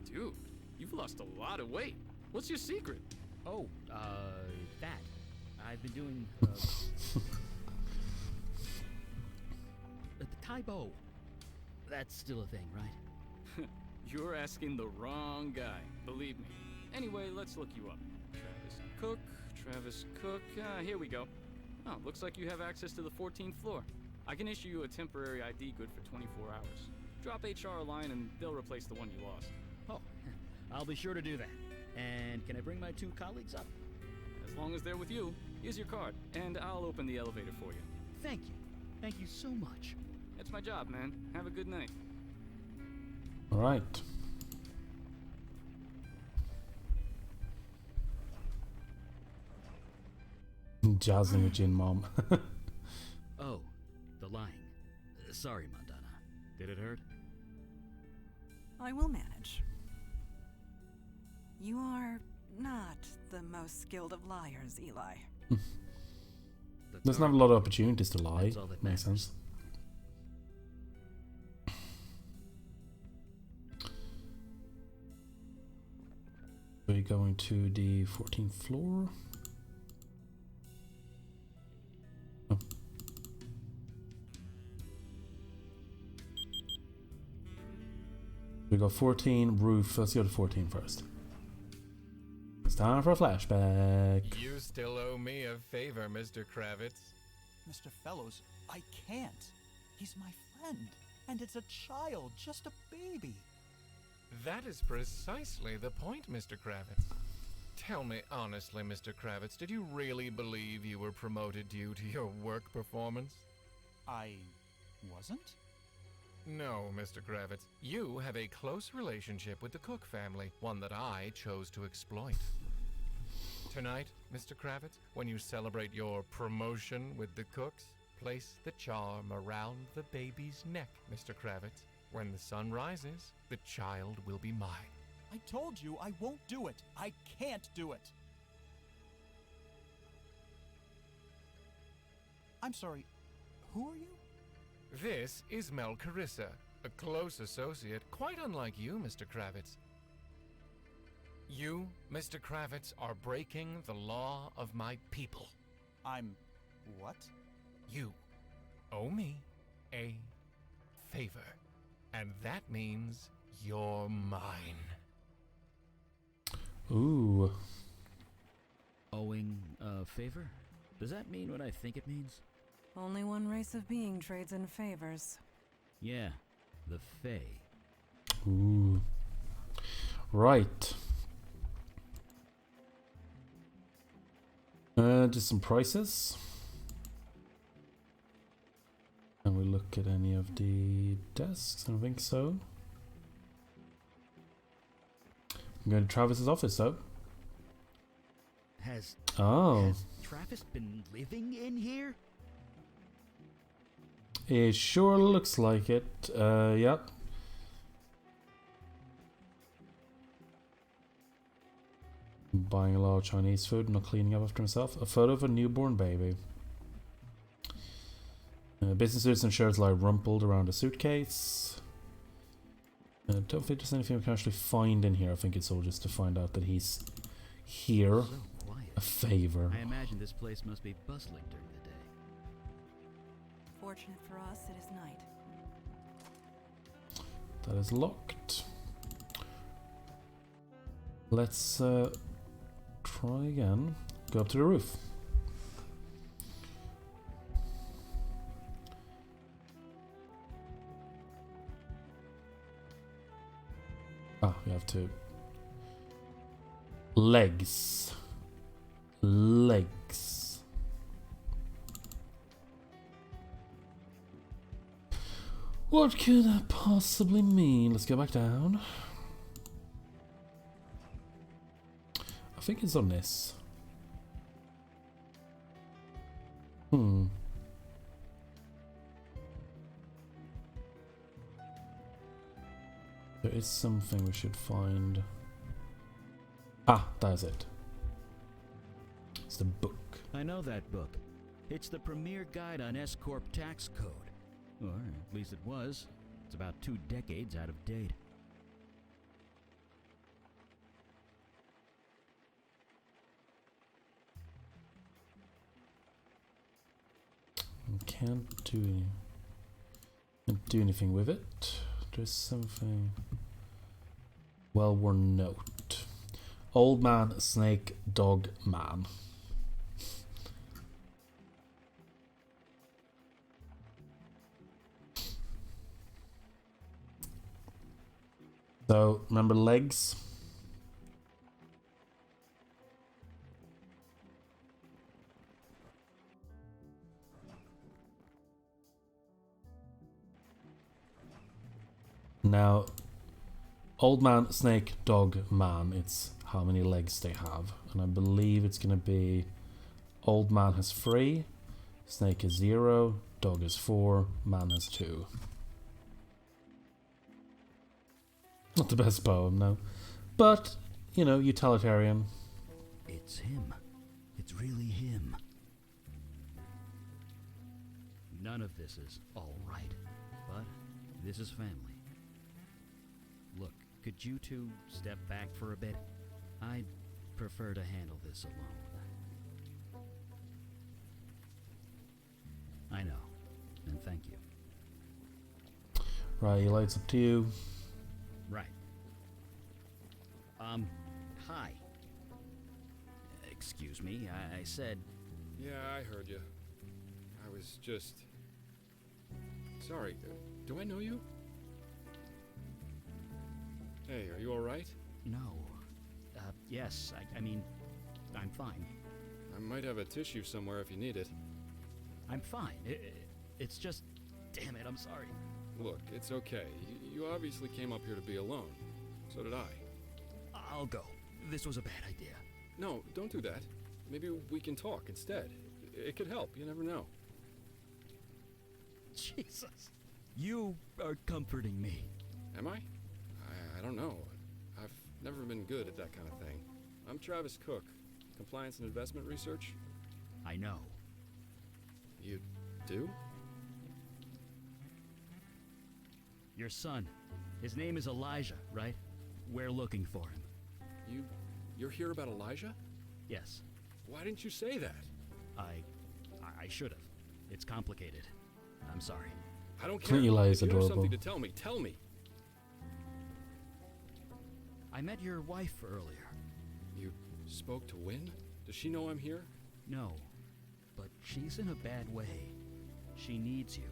Dude, you've lost a lot of weight. What's your secret? Oh, that. I've been doing, the Taibo. That's still a thing, right? You're asking the wrong guy, believe me. Anyway, let's look you up. Travis Cook, here we go. Oh, looks like you have access to the 14th floor. I can issue you a temporary ID good for 24 hours. Drop HR a line and they'll replace the one you lost. Oh, I'll be sure to do that. And can I bring my 2 colleagues up? As long as they're with you. Use your card, and I'll open the elevator for you. Thank you. Thank you so much. It's my job, man. Have a good night. Alright. Jazzing with Jin Mom. Oh, the lying. Sorry, Mandana. Did it hurt? I will manage. You are not the most skilled of liars, Eli. Doesn't have a lot of opportunities to lie. That's all that Makes matters. sense. We're going to the 14th floor. Oh. We got 14 roof. Let's go to 14 first. It's time for a flashback. You still owe me a favor, Mr. Kravitz. Mr. Fellows, I can't. He's my friend, and it's a child, just a baby. That is precisely the point, Mr. Kravitz. Tell me honestly, Mr. Kravitz, did you really believe you were promoted due to your work performance? I wasn't? No, Mr. Kravitz. You have a close relationship with the Cook family, one that I chose to exploit. Tonight, Mr. Kravitz, when you celebrate your promotion with the Cooks, place the charm around the baby's neck, Mr. Kravitz. When the sun rises, the child will be mine. I told you I won't do it. I can't do it. I'm sorry, who are you? This is Mel Carissa, a close associate, quite unlike you, Mr. Kravitz. You, Mr. Kravitz, are breaking the law of my people. I'm... what? You owe me a favor, and that means you're mine. Ooh. Owing a favor? Does that mean what I think it means? Only one race of being trades in favors. Yeah, the Fae. Ooh. Right. Just some prices. Can we look at any of the desks? I don't think so. I'm going to Travis's office though. Has Oh. Travis been living in here? It sure looks like it. Yep. Buying a lot of Chinese food, not cleaning up after himself. A photo of a newborn baby. Business suits and shirts lie rumpled around a suitcase. Don't think there's anything we can actually find in here. I think it's all just to find out that he's here. So quiet. A favor. I imagine this place must be bustling during the day. Fortunate for us, it is night. That is locked. Let's try again. Go up to the roof. Ah, we have to. Legs. Legs. What could that possibly mean? Let's go back down. I think it's on this. There is something we should find. Ah, that is it. It's the book. I know that book. It's the premier guide on S-Corp tax code. Or at least it was. It's about 2 decades out of date. Can't do anything with it. There's something. Well-worn note. Old man, snake, dog, man. So, remember legs? Now, old man, snake, dog, man. It's how many legs they have. And I believe it's going to be old man has 3, snake is 0, dog is 4, man has 2. Not the best poem, no. But, you know, utilitarian. It's him. It's really him. None of this is all right, but this is family. Look, could you two step back for a bit? I'd prefer to handle this alone. I know, and thank you. Right, Eli, it's up to you. Right. Hi. Excuse me, I said... Yeah, I heard you. I was just... Sorry, do I know you? Hey, are you alright? No. Yes, I mean, I'm fine. I might have a tissue somewhere if you need it. I'm fine. It's just... Damn it, I'm sorry. Look, it's okay. You obviously came up here to be alone. So did I. I'll go. This was a bad idea. No, don't do that. Maybe we can talk instead. It could help, you never know. Jesus. You are comforting me. Am I? I don't know. I've never been good at that kind of thing. I'm Travis Cook, Compliance and Investment Research. I know. You do? Your son. His name is Elijah, right? We're looking for him. You're here about Elijah? Yes. Why didn't you say that? I should have. It's complicated. I'm sorry. I don't care. Eli is if you have adorable. something to tell me, tell me. I met your wife earlier. You spoke to Wynn? Does she know I'm here? No, but she's in a bad way. She needs you.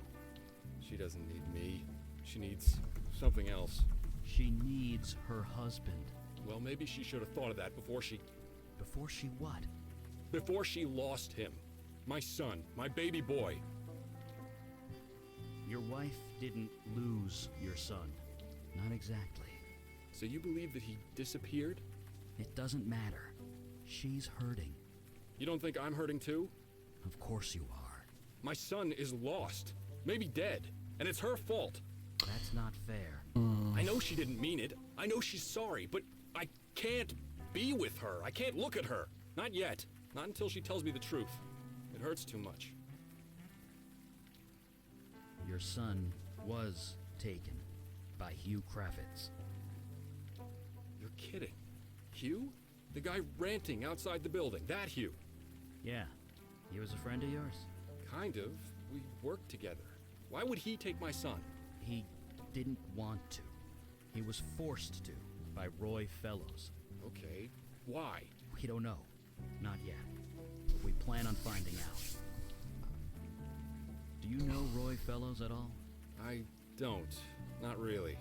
She doesn't need me. She needs something else. She needs her husband. Well, maybe she should have thought of that before she... Before she what? Before she lost him. My son, my baby boy. Your wife didn't lose your son. Not exactly. So you believe that he disappeared? It doesn't matter. She's hurting. You don't think I'm hurting too? Of course you are. My son is lost. Maybe dead. And it's her fault. That's not fair. I know she didn't mean it. I know she's sorry, but I can't be with her. I can't look at her. Not yet. Not until she tells me the truth. It hurts too much. Your son was taken by Hugh Kravitz. You're kidding. Hugh? The guy ranting outside the building. That Hugh. Yeah. He was a friend of yours? Kind of. We worked together. Why would he take my son? He didn't want to. He was forced to by Roy Fellows. Okay. Why? We don't know. Not yet. But we plan on finding out. Do you know Roy Fellows at all? I don't. Not really.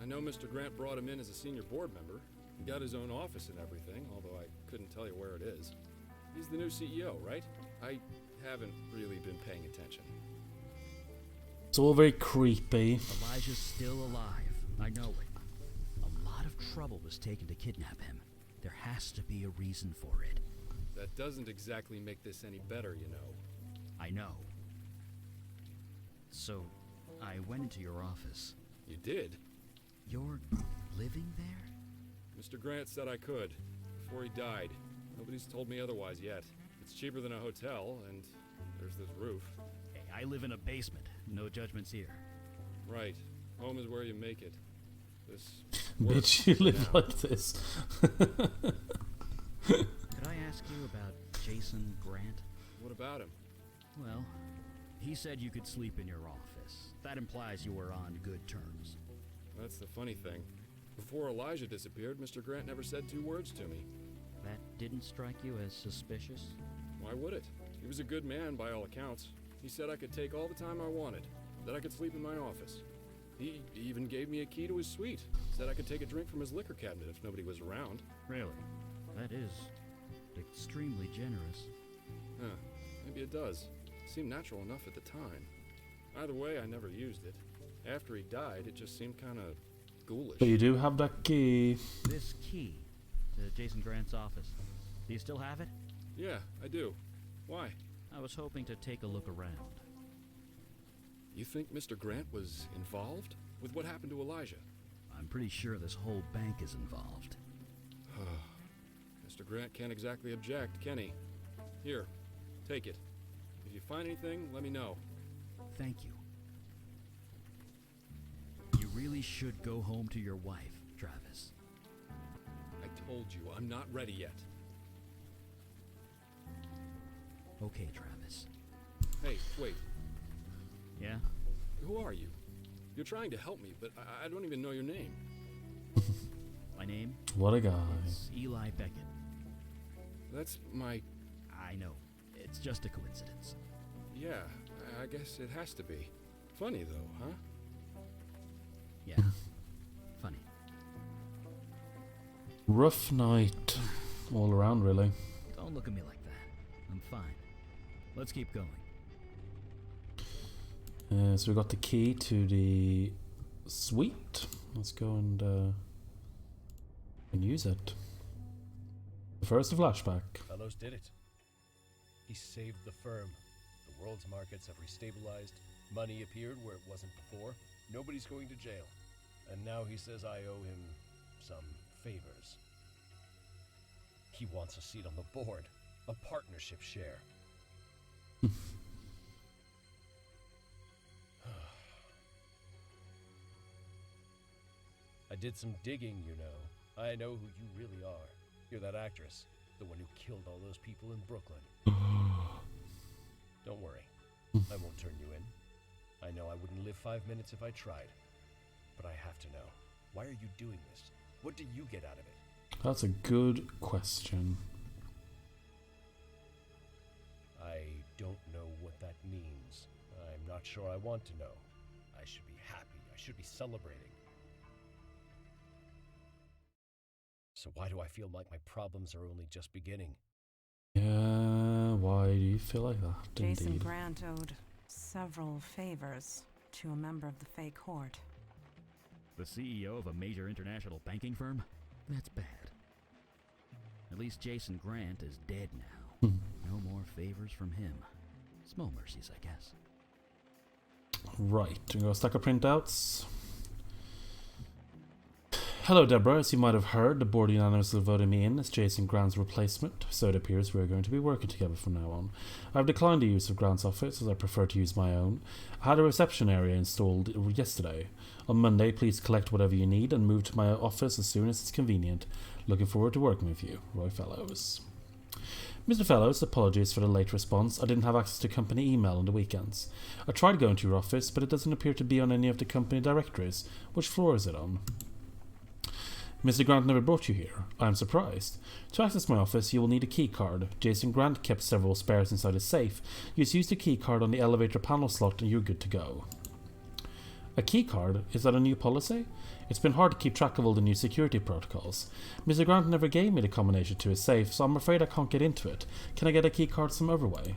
I know Mr. Grant brought him in as a senior board member. He got his own office and everything, although I couldn't tell you where it is. He's the new CEO, right? I haven't really been paying attention. It's all very creepy. Elijah's still alive. I know it. A lot of trouble was taken to kidnap him. There has to be a reason for it. That doesn't exactly make this any better, you know. I know. So, I went into your office. You did? You're living there? Mr. Grant said I could, before he died. Nobody's told me otherwise yet. It's cheaper than a hotel, and there's this roof. Hey, I live in a basement. No judgments here. Right. Home is where you make it. This Bitch, you live now. like this. Could I ask you about Jason Grant? What about him? Well, he said you could sleep in your office. That implies you were on good terms. That's the funny thing. Before Elijah disappeared, Mr. Grant never said 2 words to me. That didn't strike you as suspicious? Why would it? He was a good man by all accounts. He said I could take all the time I wanted, that I could sleep in my office. He even gave me a key to his suite. Said I could take a drink from his liquor cabinet if nobody was around. Really? That is extremely generous. Huh. Maybe it does. Seemed natural enough at the time. Either way, I never used it. After he died, it just seemed kind of ghoulish. But you do have that key. This key to Jason Grant's office. Do you still have it? Yeah, I do. Why? I was hoping to take a look around. You think Mr. Grant was involved with what happened to Elijah? I'm pretty sure this whole bank is involved. Mr. Grant can't exactly object, can he? Here, take it. If you find anything, let me know. Thank you. You really should go home to your wife, Travis. I told you, I'm not ready yet. Okay, Travis. Hey, wait. Yeah? Who are you? You're trying to help me, but I don't even know your name. My name? What a guy. It's Eli Beckett. That's my... I know. It's just a coincidence. Yeah, I guess it has to be. Funny though, huh? Yeah. Funny. Rough night all around, really. Don't look at me like that. I'm fine. Let's keep going. So we got the key to the suite. Let's go and use it. First, a flashback. Fellows did it. He saved the firm. The world's markets have restabilized. Money appeared where it wasn't before. Nobody's going to jail. And now he says I owe him some favors. He wants a seat on the board. A partnership share. I did some digging, you know. I know who you really are. You're that actress. The one who killed all those people in Brooklyn. Don't worry. I won't turn you in. I know I wouldn't live 5 minutes if I tried. But I have to know. Why are you doing this? What do you get out of it? That's a good question. I don't know what that means. I'm not sure I want to know. I should be happy. I should be celebrating. So why do I feel like my problems are only just beginning? Yeah, why do you feel like that? Jason Indeed. Grant owed several favors to a member of the fake horde. The CEO of a major international banking firm? That's bad. At least Jason Grant is dead now. No more favors from him. Small mercies, I guess. Right, I'm going to stack of printouts. Hello, Deborah. As you might have heard, the board unanimously voted me in as Jason Grant's replacement, so it appears we are going to be working together from now on. I have declined the use of Grant's office, as I prefer to use my own. I had a reception area installed yesterday. On Monday, please collect whatever you need and move to my office as soon as it's convenient. Looking forward to working with you, Roy Fellows. Mr. Fellows, apologies for the late response. I didn't have access to company email on the weekends. I tried going to your office, but it doesn't appear to be on any of the company directories. Which floor is it on? Mr. Grant never brought you here. I am surprised. To access my office, you will need a key card. Jason Grant kept several spares inside his safe. You just use the key card on the elevator panel slot and you're good to go. A key card? Is that a new policy? It's been hard to keep track of all the new security protocols. Mr. Grant never gave me the combination to his safe, so I'm afraid I can't get into it. Can I get a key card some other way?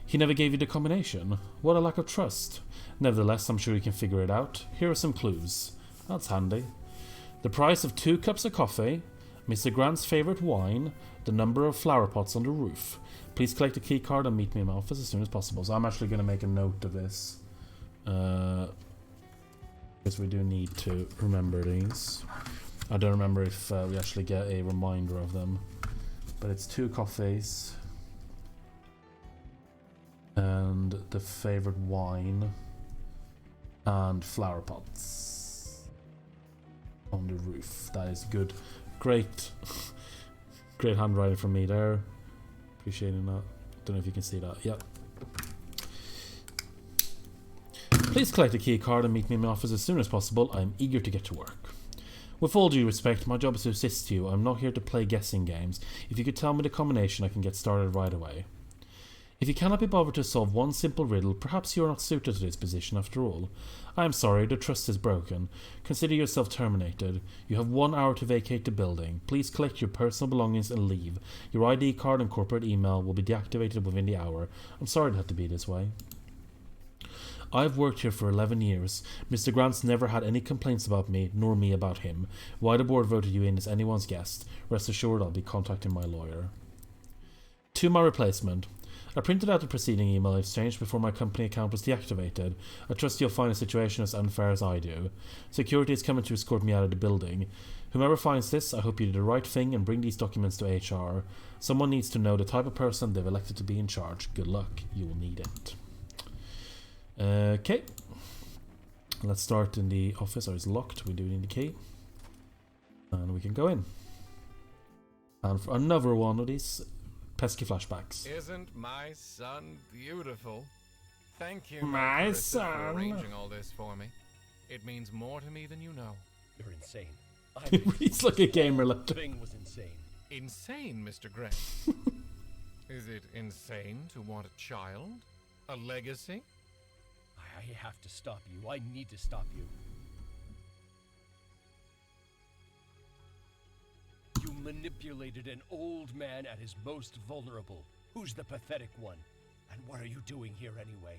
He never gave you the combination. What a lack of trust. Nevertheless, I'm sure you can figure it out. Here are some clues. That's handy. The price of 2 cups of coffee, Mr. Grant's favourite wine, the number of flower pots on the roof. Please collect a key card and meet me in my office as soon as possible. So I'm actually going to make a note of this. Because we do need to remember these. I don't remember if we actually get a reminder of them. But it's 2 coffees. And the favourite wine. And flower pots. On the roof. That is good. Great. Great handwriting from me there. Appreciating that. Don't know if you can see that. Yep. Please collect a key card and meet me in my office as soon as possible. I am eager to get to work. With all due respect, my job is to assist you. I'm not here to play guessing games. If you could tell me the combination, I can get started right away. If you cannot be bothered to solve one simple riddle, perhaps you are not suited to this position after all. I am sorry, the trust is broken. Consider yourself terminated. You have 1 hour to vacate the building. Please collect your personal belongings and leave. Your ID card and corporate email will be deactivated within the hour. I'm sorry it had to be this way. I've worked here for 11 years. Mr. Grant's never had any complaints about me, nor me about him. Why the board voted you in is anyone's guess. Rest assured I'll be contacting my lawyer. To my replacement. I printed out the preceding email I exchanged before my company account was deactivated. I trust you'll find the situation as unfair as I do. Security is coming to escort me out of the building. Whomever finds this, I hope you do the right thing and bring these documents to HR. Someone needs to know the type of person they've elected to be in charge. Good luck. You will need it. Okay. Let's start in the office. It's locked. We do need the key. And we can go in. And for another one of these pesky flashbacks. Isn't my son beautiful? Thank you, My Marissa, son. for arranging all this for me. It means more to me than you know. You're insane. He's like a gamer. The thing was insane. Insane, Mr. Grant. Is it insane to want a child? A legacy? I have to stop you. I need to stop you. You manipulated an old man at his most vulnerable. Who's the pathetic one? And what are you doing here anyway?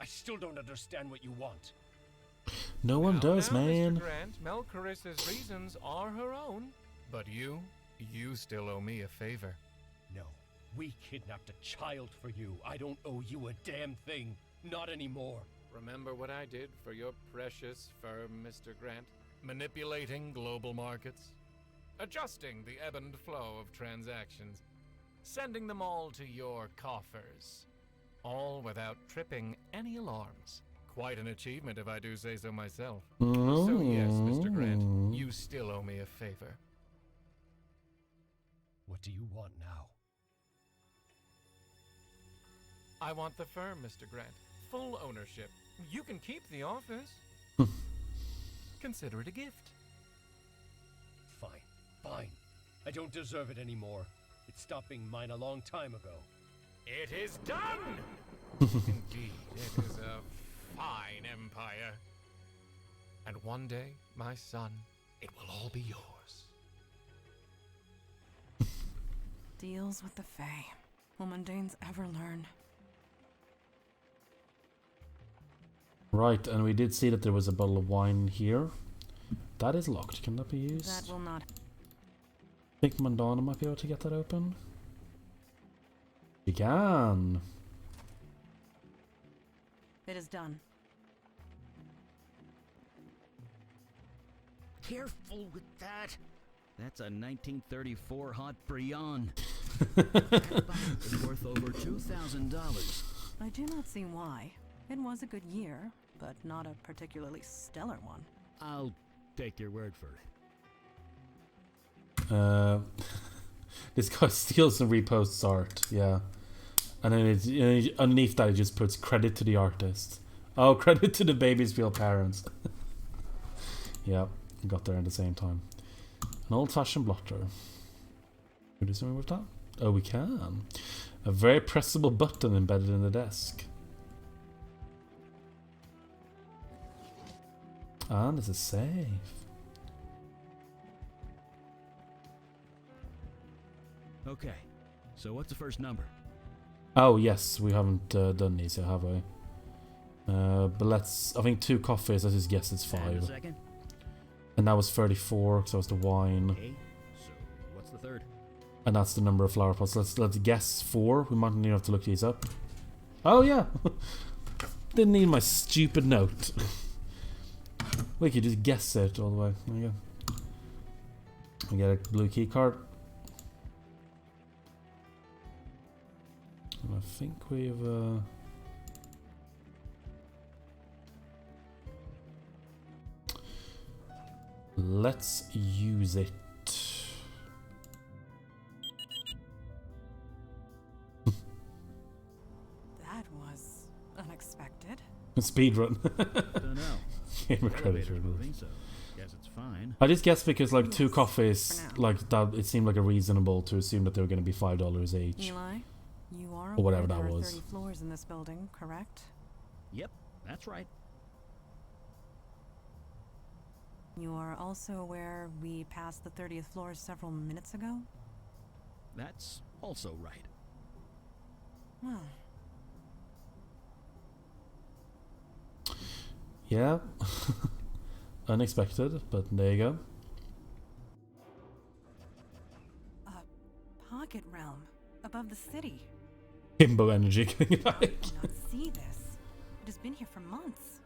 I still don't understand what you want. No one does, now, man. Mr. Grant, Mel Carissa's reasons are her own. But you still owe me a favor. No, we kidnapped a child for you. I don't owe you a damn thing. Not anymore. Remember what I did for your precious firm, Mr. Grant? Manipulating global markets, adjusting the ebb and flow of transactions, sending them all to your coffers, all without tripping any alarms. Quite an achievement if I do say so myself. So yes, Mr. Grant, you still owe me a favor. What do you want now? I want the firm, Mr. Grant. Full ownership. You can keep the office. Consider it a gift. Fine, fine. I don't deserve it anymore. It stopped being mine a long time ago. It is done! Indeed, it is a fine empire. And one day, my son, it will all be yours. Deals with the Fae. Will mundanes ever learn? Right, and we did see that there was a bottle of wine here. That is locked. Can that be used? That will not. I think Mandana might be able to get that open. You can. It is done. Careful with that. That's a 1934 hot Brion. It's worth over $2,000. I do not see why. It was a good year, but not a particularly stellar one. I'll take your word for it. This guy steals and reposts art, yeah. And then it's, underneath that it just puts credit to the artist. Oh, credit to the baby's real parents. Yeah, got there at the same time. An old-fashioned blotter. Can we do something with that? Oh, we can. A very pressable button embedded in the desk. And it's a safe. Okay, so what's the first number? Oh yes, we haven't done these yet, have we? But let's. I think 2 coffees. Let's just guess it's And 5. the second? And that was 34, so it's the wine. Okay, so what's the third? And that's the number of flower pots. Let's guess 4. We might need have to look these up. Oh yeah, didn't need my stupid note. We could just guess it all the way. There you go. We get a blue key card. And I think we've let's use it. That was unexpected. Speedrun. Don't know. Gamer credit. Elevator's moving, so guess it's fine. I just guessed because like 2 Yes, coffees, for now. like that, it seemed like a reasonable to assume that they were going to be $5 each. Eli, you are Or whatever aware that there are was. 30 floors in this building, correct? Yep, that's right. You are also aware we passed the 30th floor several minutes ago? That's also right. Well, Yeah. Unexpected, but there you go. A pocket realm above the city. Himbo energy coming back. I did not see this. It has been here for months.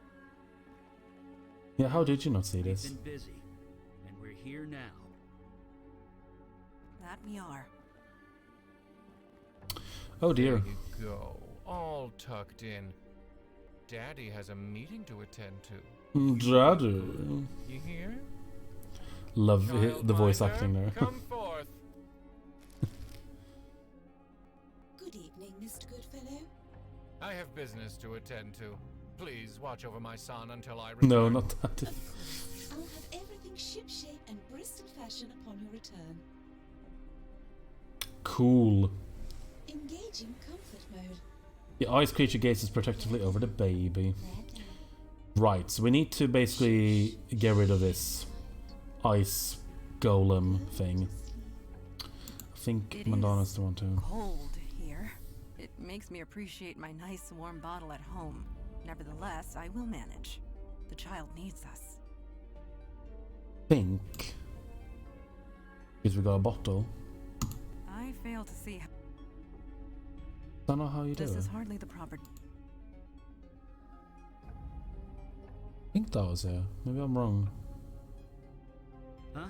Yeah, how did you not see We've this? been busy, and we're here now. That we are. Oh dear. There you go, all tucked in. Daddy has a meeting to attend to. Daddy. You hear? Love the voice Childminder, acting there. Come forth. Good evening, Mr. Goodfellow. I have business to attend to. Please watch over my son until I return. No, not that. Of course, I'll have everything shipshape and Bristol fashion upon your return. Cool. Engaging comfort mode. The ice creature gazes protectively over the baby. Right, so we need to basically get rid of this ice golem thing. I think It Mandana's is the one to. Cold here. It makes me appreciate my nice warm bottle at home. Nevertheless, I will manage. The child needs us. Think. Because we got a bottle. I fail to see how Don't know how you do this it. is hardly the proper. I think that was it. Maybe I'm wrong. Huh?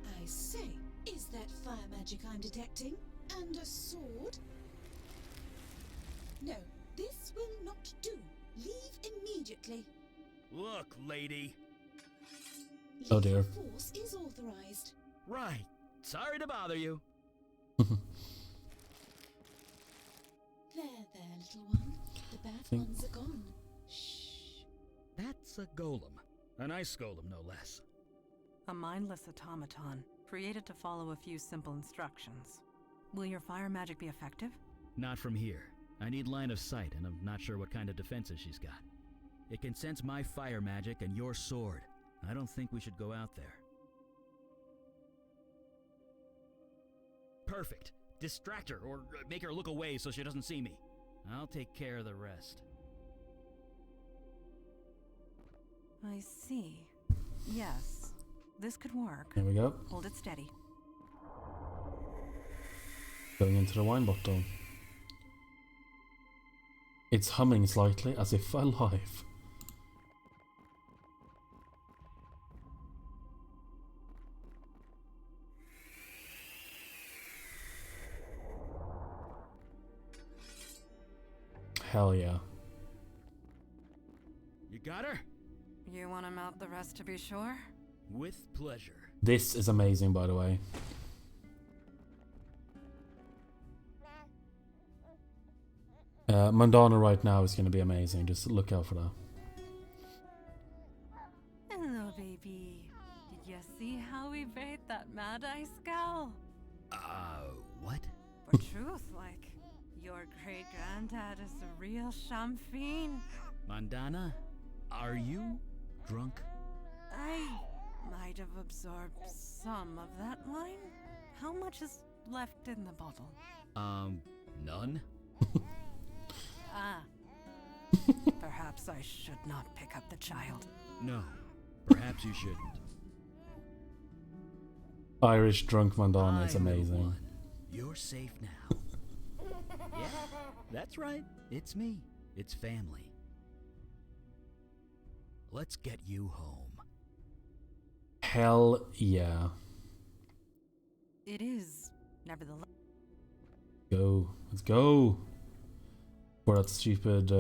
I say, is that fire magic I'm detecting? And a sword? No, this will not do. Leave immediately. Look, lady. Oh dear. Lethal force is authorized. Right. Sorry to bother you. There, little one. The bad Think- ones are gone. Shh. That's a golem. An ice golem, no less. A mindless automaton, created to follow a few simple instructions. Will your fire magic be effective? Not from here. I need line of sight, and I'm not sure what kind of defenses she's got. It can sense my fire magic and your sword. I don't think we should go out there. Perfect. Distract her, or make her look away so she doesn't see me. I'll take care of the rest. I see. Yes, this could work. There we go. Hold it steady. Going into the wine bottle. It's humming slightly as if alive. Hell yeah. You got her? You want to mount the rest to be sure? With pleasure. This is amazing, by the way. Mandana right now is going to be amazing. Just look out for that. Hello, baby. Did you see how we bait that mad eye scowl? What? For truth, like, your great granddad is a real champagne. Mandana, are you drunk? I might have absorbed some of that wine. How much is left in the bottle? None? Ah. Perhaps I should not pick up the child. No. Perhaps you shouldn't. Irish drunk Mandana is I'm the amazing. one. You're safe now. Yeah, that's right. It's me. It's family. Let's get you home. Hell yeah. It is, nevertheless. Go. Let's go. Before that stupid,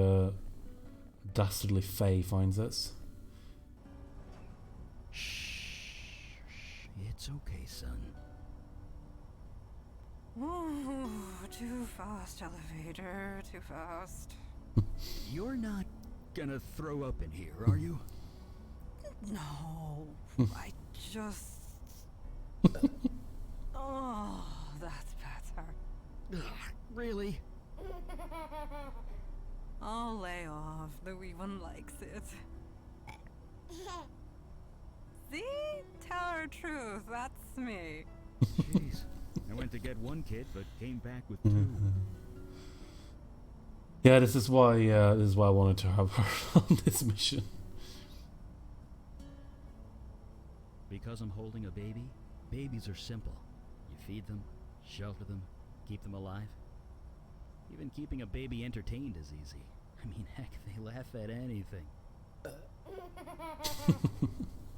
dastardly Faye finds us. Shh. It's okay, son. Ooh, too fast, elevator, too fast. You're not gonna throw up in here, are you? No, I just. Oh, that's better. Ugh, really? I'll lay off. The wee one likes it. See? Tell her truth. That's me. Jeez. I went to get one kid, but came back with two. Yeah, this is why I wanted to have her on this mission. Because I'm holding a baby, babies are simple. You feed them, shelter them, keep them alive. Even keeping a baby entertained is easy. I mean, heck, they laugh at anything.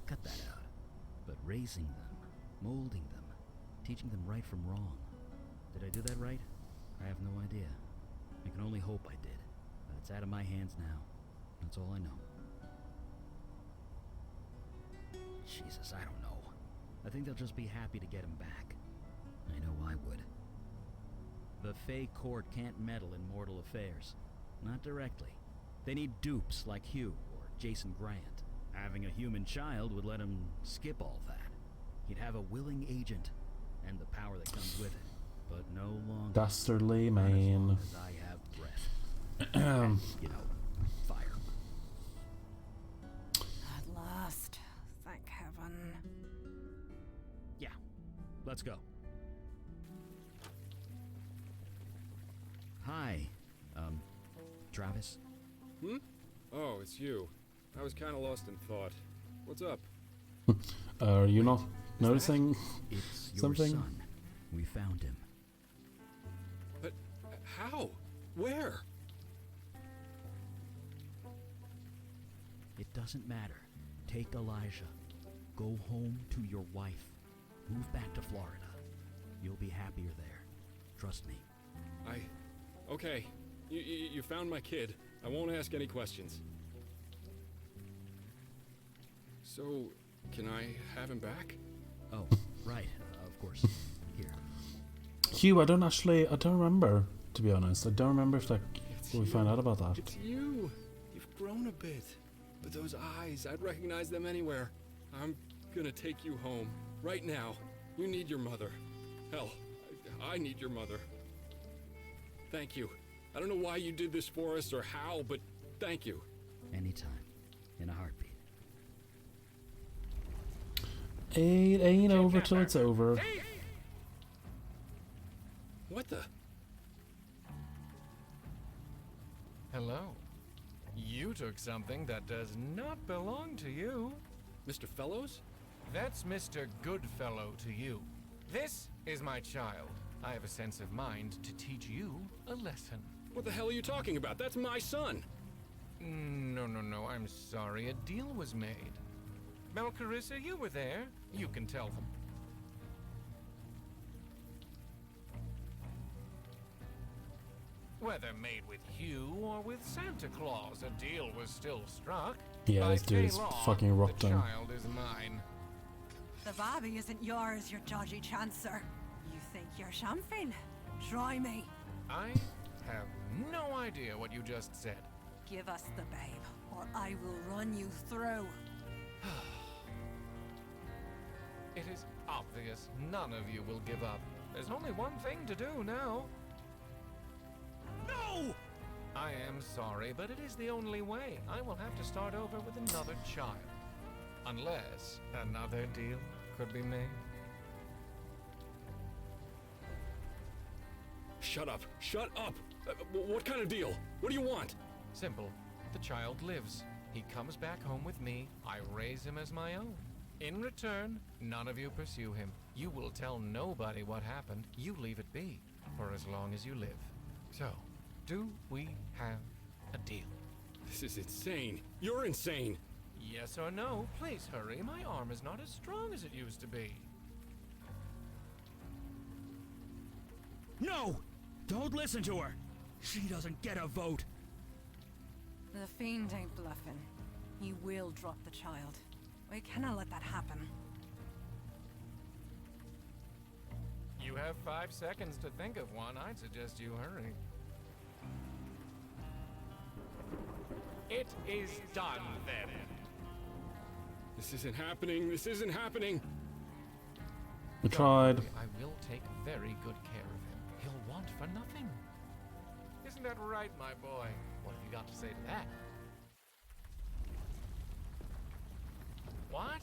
Cut that out. But raising them, molding them, teaching them right from wrong. Did I do that right? I have no idea. I can only hope I did. But it's out of my hands now. That's all I know. Jesus, I don't know. I think they'll just be happy to get him back. I know I would. The Fey Court can't meddle in mortal affairs. Not directly. They need dupes like Hugh or Jason Grant. Having a human child would let him skip all that. He'd have a willing agent, and the power that comes with it. But no longer. Dastardly Not as long man. as I have breath. And, you know, fire. At last. Thank heaven. Yeah, let's go. Hi, Travis? Hmm? Oh, it's you. I was kind of lost in thought. What's up? Are you not noticing It's your something? son. We found him. But how? Where? It doesn't matter. Take Elijah. Go home to your wife. Move back to Florida. You'll be happier there. Trust me. Okay. You found my kid. I won't ask any questions. So, can I have him back? Oh, right. Of course. Here. Hugh, I don't remember, to be honest. I don't remember if we found out about that. It's you. You've grown a bit. But those eyes, I'd recognize them anywhere. I'm gonna take you home. Right now. You need your mother. Hell, I need your mother. Thank you. I don't know why you did this for us or how, but thank you. Anytime. In a heartbeat. It ain't over till it's over. What the? Hello. You took something that does not belong to you. Mr. Fellows? That's Mr. Goodfellow to you. This is my child. I have a sense of mind to teach you a lesson. What the hell are you talking about? That's my son! No, I'm sorry. A deal was made. Melcarissa, you were there. You can tell them. Whether made with Hugh or with Santa Claus, a deal was still struck. Yeah, By this dude is K-Law, fucking the rotten. child is mine. The baby isn't yours, you dodgy chancer. You think you're champagne? Try me. I have no idea what you just said. Give us the babe, or I will run you through. It is obvious none of you will give up. There's only one thing to do now. No! I am sorry, but it is the only way. I will have to start over with another child. Unless another deal could be made. Shut up! Shut up! What kind of deal? What do you want? Simple. The child lives. He comes back home with me. I raise him as my own. In return, none of you pursue him. You will tell nobody what happened. You leave it be for as long as you live. So, do we have a deal? This is insane. You're insane. Yes or no? Please hurry. My arm is not as strong as it used to be. No! Don't listen to her! She doesn't get a vote! The fiend ain't bluffing. He will drop the child. We cannot let that happen. You have 5 seconds to think of one. I'd suggest you hurry. It is done, then. This isn't happening. This isn't happening. We Don't tried. worry, I will take very good care of him. He'll want for nothing. Isn't that right, my boy? What have you got to say to that? What?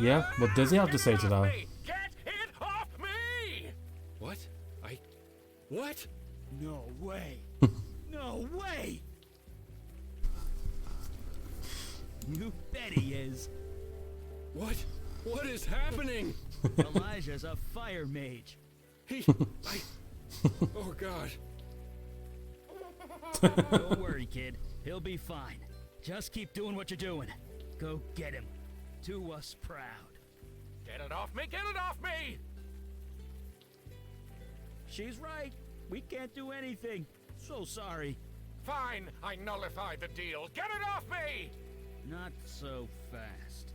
Yeah, what does he have to say to that? Get it off me! What? What? No way! No way! You bet he is. What? What is happening? Elijah's a fire mage. Oh God. Don't worry, kid. He'll be fine. Just keep doing what you're doing. Go get him. Do us proud. Get it off me! Get it off me! She's right. We can't do anything. So sorry. Fine, I nullify the deal. Get it off me! Not so fast.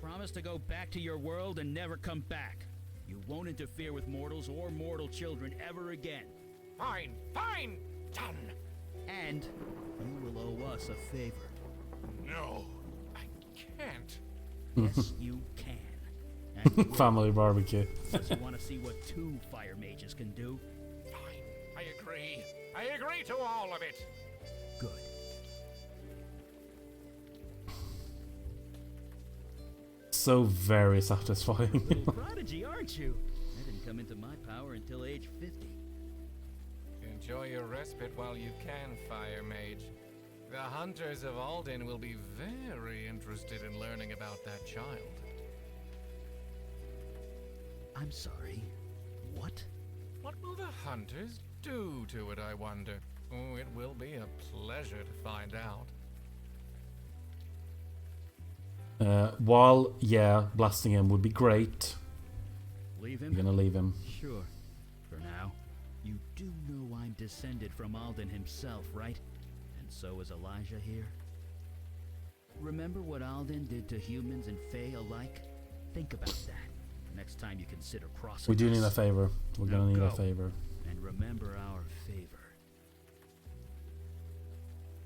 Promise to go back to your world and never come back. You won't interfere with mortals or mortal children ever again. Fine, fine, done. And you will owe us a favor. No, I can't. Yes, you can. And you will. Family barbecue. Because you want to see what 2 fire mages can do? Fine, I agree. I agree to all of it. Good. So very satisfying. Little prodigy, aren't you? I didn't come into my power until age 50. Enjoy your respite while you can, Fire Mage. The hunters of Alden will be very interested in learning about that child. I'm sorry. What? What will the hunters do to it, I wonder? Oh, it will be a pleasure to find out. While, yeah, blasting him would be great. Leave him? You're gonna leave him. Sure. For now. You do know I'm descended from Alden himself, right? And so is Elijah here. Remember what Alden did to humans and Fae alike? Think about that. Next time you consider crossing We do us. need a favor. We're Now gonna need a go. favor. And remember our favor.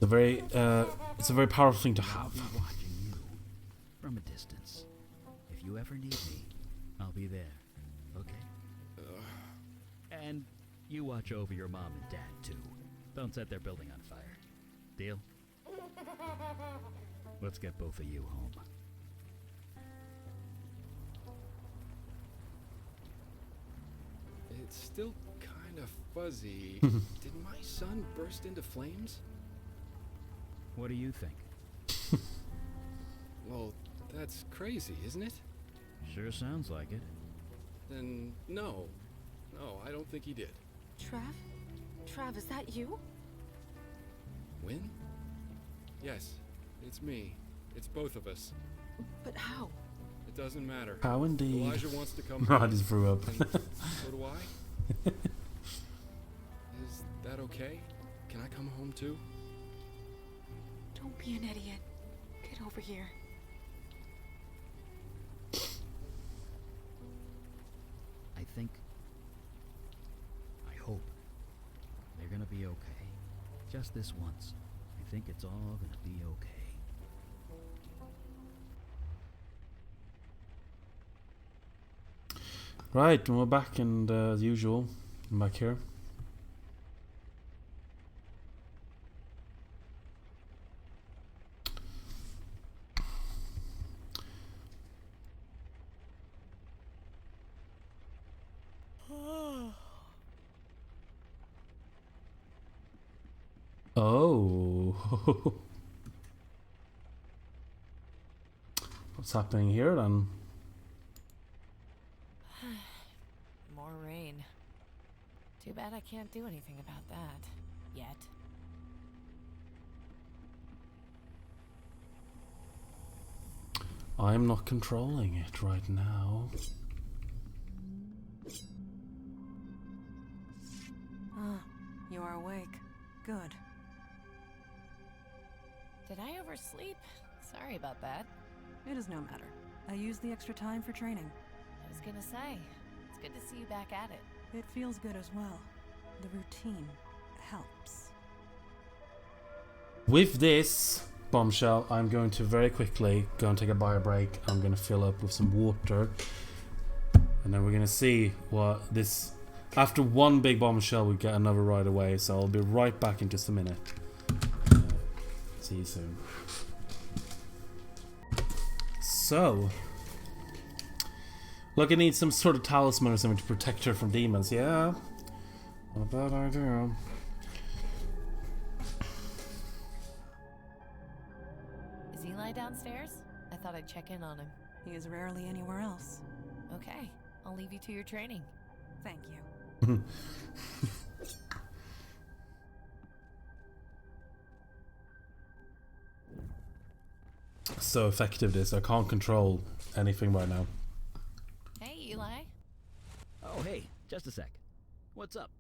It's a very powerful thing to I'll have. be watching you from a distance. If you ever need me, I'll be there. Okay? And you watch over your mom and dad too. Don't set their building on fire. Deal? Let's get both of you home. It's still kind of fuzzy. Did my son burst into flames? What do you think? Well, that's crazy, isn't it? Sure sounds like it. Then no. No, I don't think he did. Trav, is that you? Win? Yes, it's me. It's both of us. But how? It doesn't matter. How indeed. Elijah wants to come I home, just threw up. and so do I. Is that okay? Can I come home too? Don't be an idiot. Get over here. I hope they're gonna be okay. Just this once. I think it's all gonna be okay. Right, and we're back, and as usual, I'm back here. Oh. What's happening here then? More rain. Too bad I can't do anything about that. Yet. I'm not controlling it right now. Ah, you are awake. Good. Did I oversleep? Sorry about that. It is no matter. I used the extra time for training. I was gonna say, it's good to see you back at it. It feels good as well. The routine helps. With this bombshell, I'm going to very quickly go and take a bio break. I'm going to fill up with some water. And then we're going to see what this... After one big bombshell, we get another right away. So I'll be right back in just a minute. See you soon. So... Look, I need some sort of talisman or something to protect her from demons. Yeah. Not a bad idea. Eli downstairs? I thought I'd check in on him. He is rarely anywhere else. Okay, I'll leave you to your training. Thank you. So effective this. I can't control anything right now. Hey, Eli. Oh, hey, just a sec. What's up?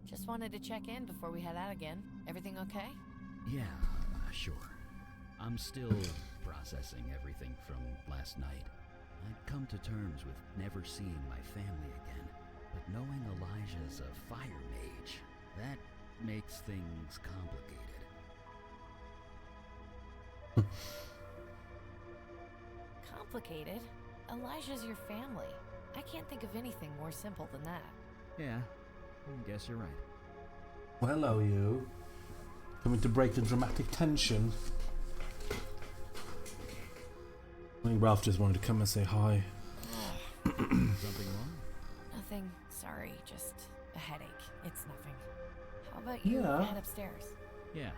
Just wanted to check in before we head out again. Everything okay? Yeah, sure. I'm still processing everything from last night. I'd come to terms with never seeing my family again, but knowing Elijah's a fire mage, that makes things complicated. Complicated? Elijah's your family. I can't think of anything more simple than that. Yeah, I guess you're right. Well, hello, you. Coming to break the dramatic tension. I think Ralph just wanted to come and say hi. Something wrong? Nothing. Sorry, just a headache. It's nothing. How about you head upstairs? Yeah,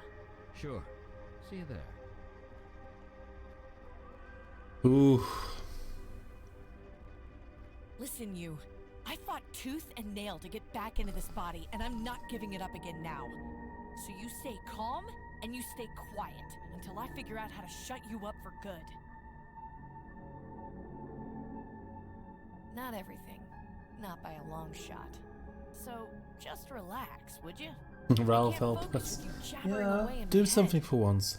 sure. See you there. Ooh. Listen, you. I fought tooth and nail to get back into this body, and I'm not giving it up again now. So you stay calm, and you stay quiet, until I figure out how to shut you up for good. Not everything. Not by a long shot. So, just relax, would you? Ralph, help us. Yeah, do something for once.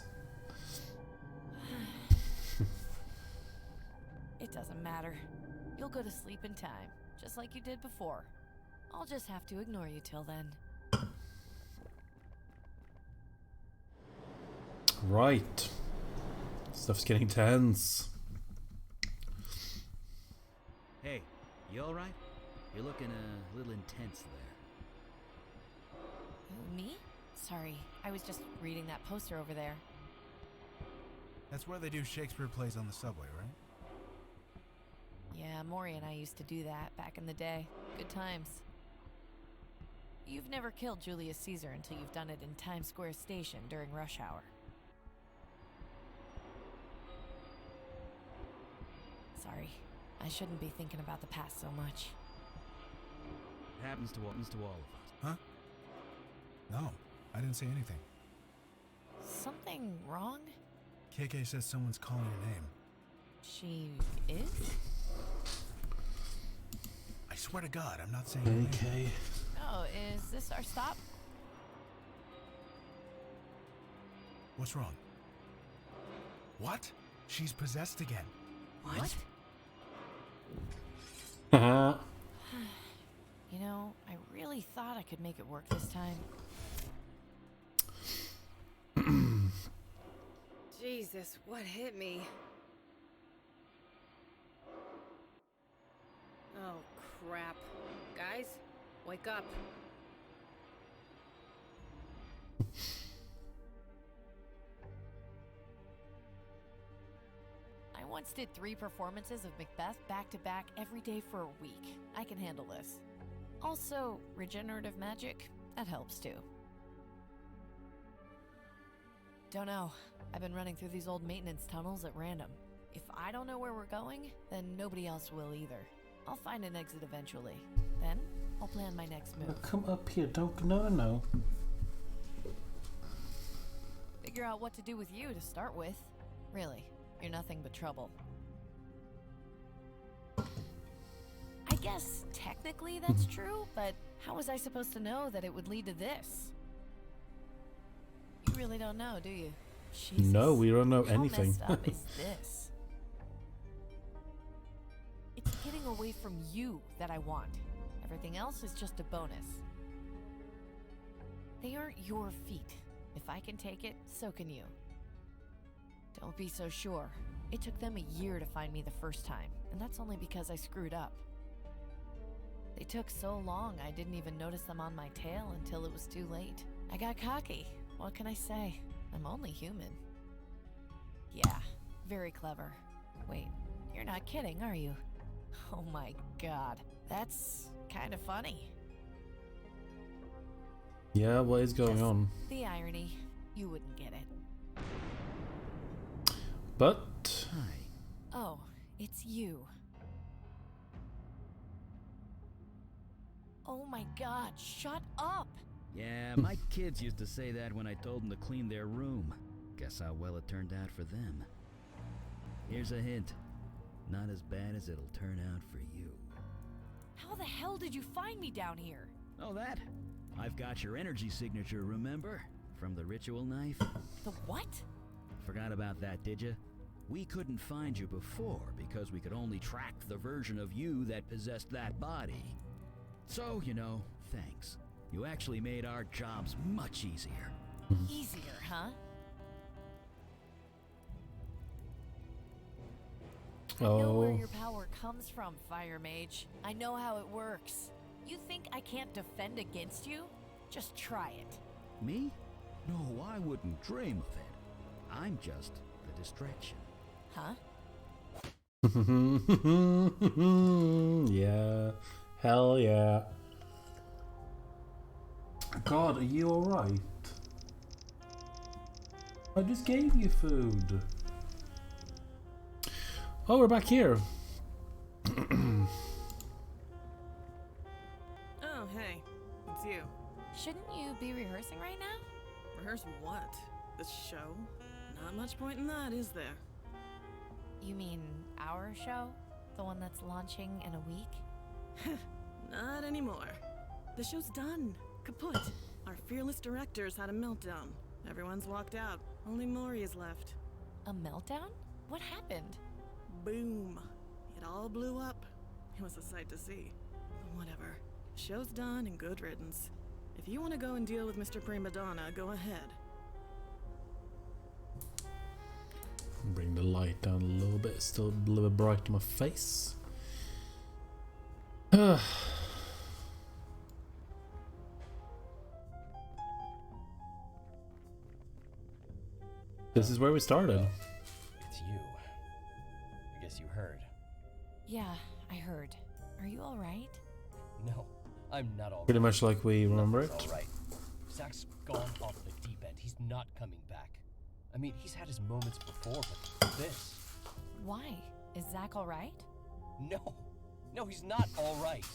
It doesn't matter. You'll go to sleep in time, just like you did before. I'll just have to ignore you till then. Right. Stuff's getting tense. Hey, you alright? You're looking a little intense there. Me? Sorry, I was just reading that poster over there. That's where they do Shakespeare plays on the subway, right? Yeah, Maury and I used to do that back in the day. Good times. You've never killed Julius Caesar until you've done it in Times Square Station during rush hour. Sorry, I shouldn't be thinking about the past so much. It happens to all of us. Huh? No, I didn't say anything. Something wrong? KK says someone's calling your name. She is? I swear to God, I'm not saying anything. Okay. Oh, is this our stop? What's wrong? What? She's possessed again. What? Uh-huh. You know, I really thought I could make it work this time. Jesus, what hit me? Oh, crap. Guys, wake up. I once did 3 performances of Macbeth back-to-back every day for a week. I can handle this. Also, regenerative magic, that helps too. Don't know. I've been running through these old maintenance tunnels at random. If I don't know where we're going, then nobody else will either. I'll find an exit eventually. Then, I'll plan my next move. Come up here, don't. No. Figure out what to do with you to start with. Really, you're nothing but trouble. I guess technically that's true, but how was I supposed to know that it would lead to this? You really don't know, do you? Jesus. No, we don't know anything. How messed up is this? It's getting away from you that I want. Everything else is just a bonus. They aren't your feet. If I can take it, so can you. Don't be so sure. It took them a year to find me the first time, and that's only because I screwed up. They took so long I didn't even notice them on my tail until it was too late. I got cocky. What can I say? I'm only human. Yeah, very clever. Wait, you're not kidding, are you? Oh my god, that's kind of funny. Yeah, what is going Just on? the irony. You wouldn't get it. But Hi. Oh, it's you. Oh my god, shut up! Yeah, my kids used to say that when I told them to clean their room. Guess how well it turned out for them. Here's a hint. Not as bad as it'll turn out for you. How the hell did you find me down here? Oh, that? I've got your energy signature, remember? From the ritual knife? The what? Forgot about that, did you? We couldn't find you before because we could only track the version of you that possessed that body. So, you know, thanks. You actually made our jobs much easier. Easier, huh? I know where your power comes from, Fire Mage. I know how it works. You think I can't defend against you? Just try it. Me? No, I wouldn't dream of it. I'm just the distraction. Huh? Yeah. Hell yeah. God, are you alright? I just gave you food. Oh, we're back here. Oh, hey. It's you. Shouldn't you be rehearsing right now? Rehearse what? This show? Not much point in that, is there? You mean our show? The one that's launching in a week? Not anymore. The show's done. Kaput. Our fearless director's had a meltdown. Everyone's walked out. Only Maury is left. A meltdown? What happened? Boom. It all blew up. It was a sight to see. Whatever. Show's done and good riddance. If you want to go and deal with Mr. Prima Donna, go ahead. Bring the light down a little bit. Still a little bit bright to my face. This is where we started. It's you. I guess you heard. Yeah, I heard. Are you alright? No, I'm not all Pretty much like we remember it. All right. Zach's gone off the deep end. He's not coming back. I mean, he's had his moments before, but this... Why? Is Zach alright? No, he's not alright.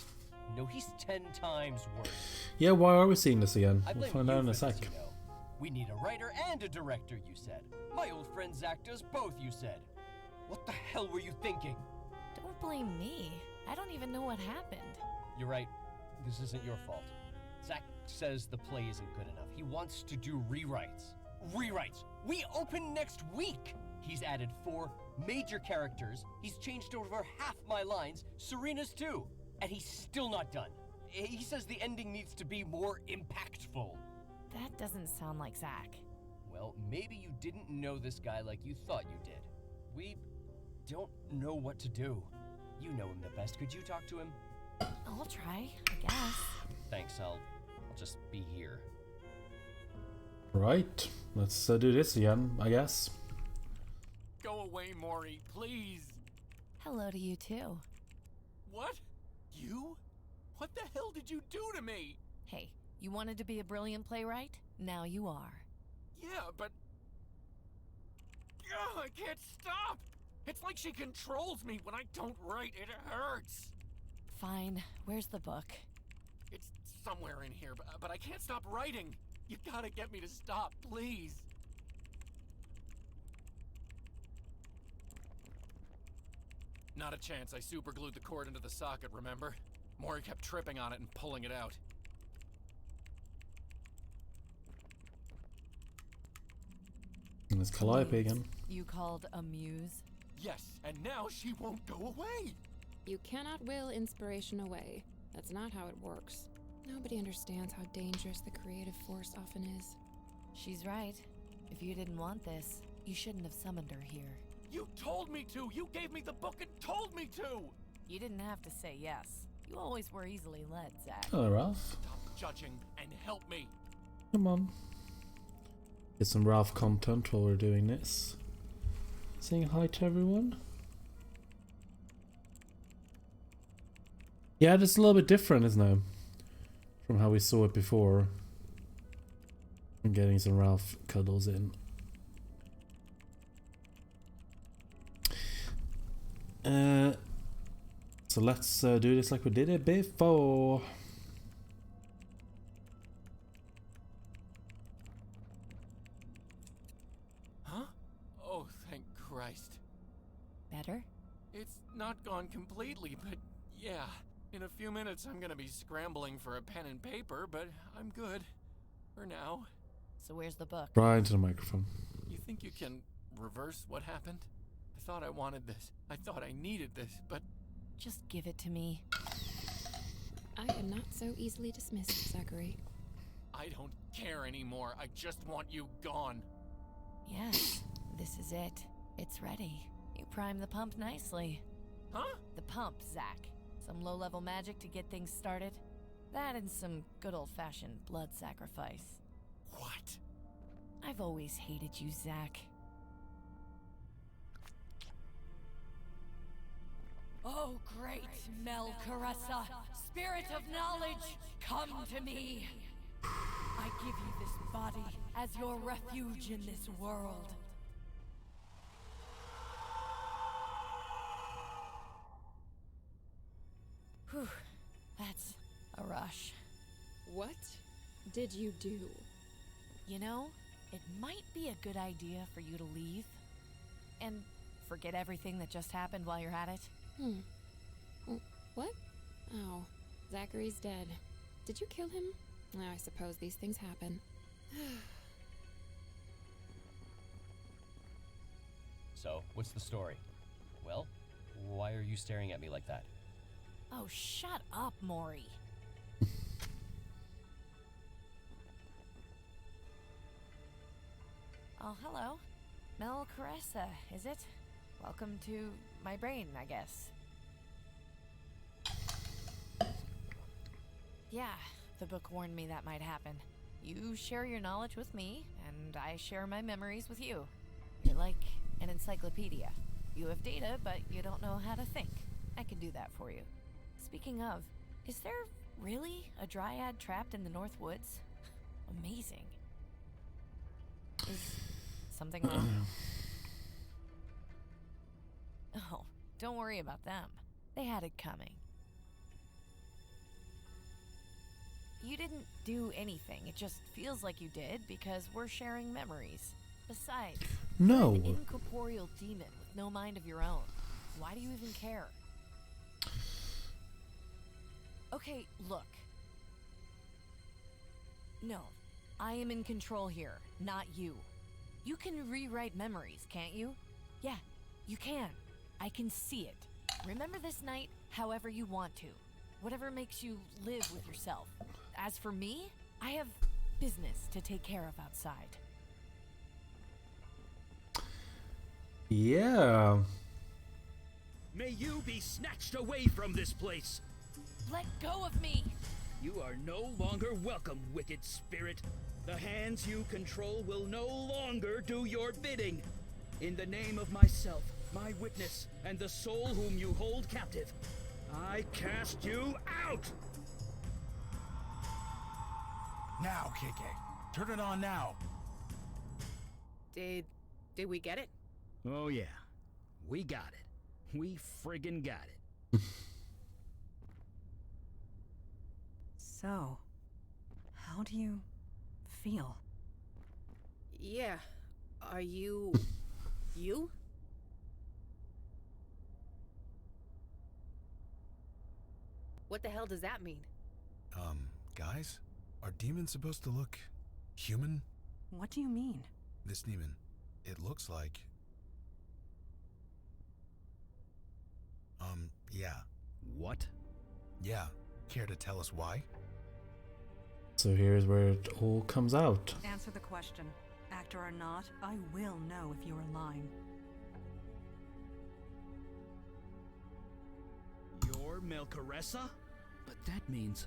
No, he's 10 times worse. Yeah, why are we seeing this again? I We'll blame find you out in a for this, sec. you know. We need a writer and a director, you said. My old friend Zach does both, you said. What the hell were you thinking? Don't blame me. I don't even know what happened. You're right. This isn't your fault. Zach says the play isn't good enough. He wants to do rewrites. Rewrites! We open next week! He's added 4 major characters. He's changed over half my lines. Serena's too. And he's still not done. He says the ending needs to be more impactful. That doesn't sound like Zach. Well, maybe you didn't know this guy like you thought you did. We don't know what to do. You know him the best. Could you talk to him? I'll try, I guess. Thanks, I'll just be here. Right, let's do this again, I guess. Go away, Maury, please. Hello to you too. What? You? What the hell did you do to me? Hey, you wanted to be a brilliant playwright? Now you are. Yeah, but... Ugh, I can't stop! It's like she controls me when I don't write. It hurts. Fine. Where's the book? It's somewhere in here, but I can't stop writing. You gotta get me to stop, please. Not a chance. I superglued the cord into the socket, remember? Maury kept tripping on it and pulling it out. And it's Calliope again. You called a muse? Yes, and now she won't go away. You cannot will inspiration away. That's not how it works. Nobody understands how dangerous the creative force often is. She's right. If you didn't want this, you shouldn't have summoned her here. You told me to! You gave me the book and told me to! You didn't have to say yes. You always were easily led, Zach. Hello, Ralph. Stop judging and help me. Come on. Get some Ralph content while we're doing this. Saying hi to everyone. Yeah, it's a little bit different, isn't it? From how we saw it before. I'm getting some Ralph cuddles in. So let's do this like we did it before. Huh? Oh, thank Christ. Better? It's not gone completely, but yeah. In a few minutes, I'm gonna be scrambling for a pen and paper, but I'm good. For now. So where's the book? Right into the microphone. You think you can reverse what happened? I thought I wanted this. I thought I needed this, but... Just give it to me. I am not so easily dismissed, Zachary. I don't care anymore. I just want you gone. Yes, this is it. It's ready. You primed the pump nicely. Huh? The pump, Zach. Some low-level magic to get things started. That and some good old-fashioned blood sacrifice. What? I've always hated you, Zach. Oh, great Mel Caressa, spirit of knowledge, come to me. I give you this body as your refuge in this world. Whew, that's a rush. What did you do? You know, it might be a good idea for you to leave and forget everything that just happened while you're at it. What? Oh, Zachary's dead. Did you kill him? I suppose these things happen. So, what's the story? Well, why are you staring at me like that? Oh, shut up, Maury. Oh, hello. Mel Caressa, is it? Welcome to my brain, I guess. Yeah, the book warned me that might happen. You share your knowledge with me, and I share my memories with you. You're like an encyclopedia. You have data, but you don't know how to think. I can do that for you. Speaking of, is there really a dryad trapped in the North Woods? Amazing. Is something wrong? Oh, don't worry about them. They had it coming. You didn't do anything. It just feels like you did because we're sharing memories. Besides, no. You're an incorporeal demon with no mind of your own. Why do you even care? Okay, look. No, I am in control here, not you. You can rewrite memories, can't you? Yeah, you can. I can see it. Remember this night however you want to. Whatever makes you live with yourself. As for me, I have business to take care of outside. Yeah. May you be snatched away from this place. Let go of me! You are no longer welcome, wicked spirit. The hands you control will no longer do your bidding. In the name of myself, my witness, and the soul whom you hold captive, I cast you out! Now, KK. Turn it on now. Did we get it? Oh yeah, we got it. We friggin' got it. So, how do you feel? Yeah. Are you... you? What the hell does that mean? Guys? Are demons supposed to look human? What do you mean? This demon, it looks like... yeah. What? Yeah. Care to tell us why? So here's where it all comes out. Answer the question. Actor or not, I will know if you're lying. You're Mel Caressa? But that means...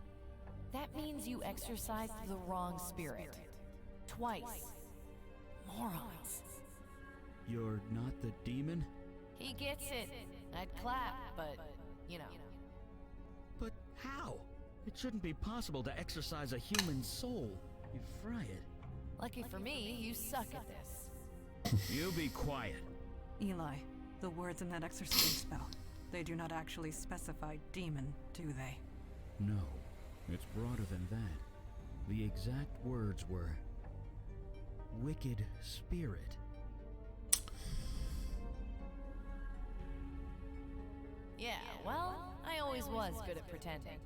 That means you exercised the wrong spirit. Twice. Morons. You're not the demon? He gets it. I'd clap, but, you know. But how? It shouldn't be possible to exercise a human soul. You fry it. Lucky for me, you suck at this. You be quiet. Eli, the words in that exorcism spell. They do not actually specify demon, do they? No, it's broader than that. The exact words were wicked spirit. Yeah, well, I always was good at pretending.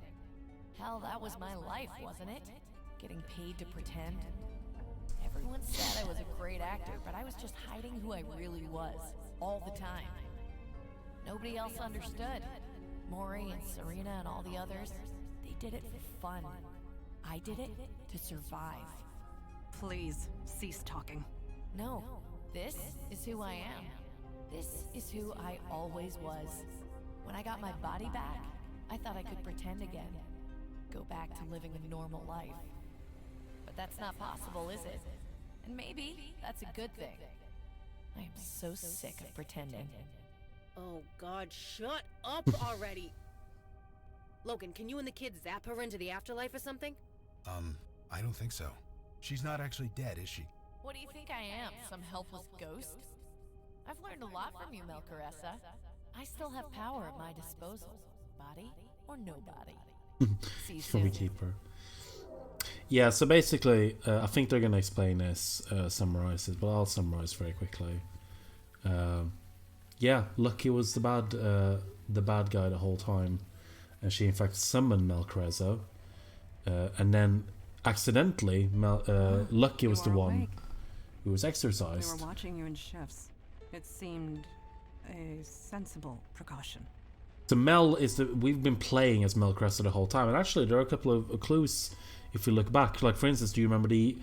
Hell, that was my life, wasn't it? Getting paid to pretend. Everyone said I was a great actor, but I was just hiding who I really was, all the time. Nobody else understood. Maury and Serena and all the others, they did it for fun. I did it to survive. Please, cease talking. No, this is who I am. This is who I always was. When I got my body back, I thought I could pretend again. Go back to living a normal life. But that's not possible, is it? And maybe that's a good thing. I am so sick of pretending. Oh God, shut up already! Logan, can you and the kids zap her into the afterlife or something? I don't think so. She's not actually dead, is she? What do you think I am, some helpless ghost? I've learned a lot from you, Melcaressa. I still have power at my disposal. Body or no body. See you soon. We keep her. Yeah, so basically, I think they're going to explain this, summarize it, but I'll summarize very quickly. Yeah, Lucky was the bad guy the whole time, and she in fact summoned Melcaressa, and then accidentally, Lucky was the one who was exorcised. We were watching you in shifts. It seemed a sensible precaution. So Mel is we've been playing as Melcaressa the whole time, and actually there are a couple of clues if you look back. Like for instance, do you remember the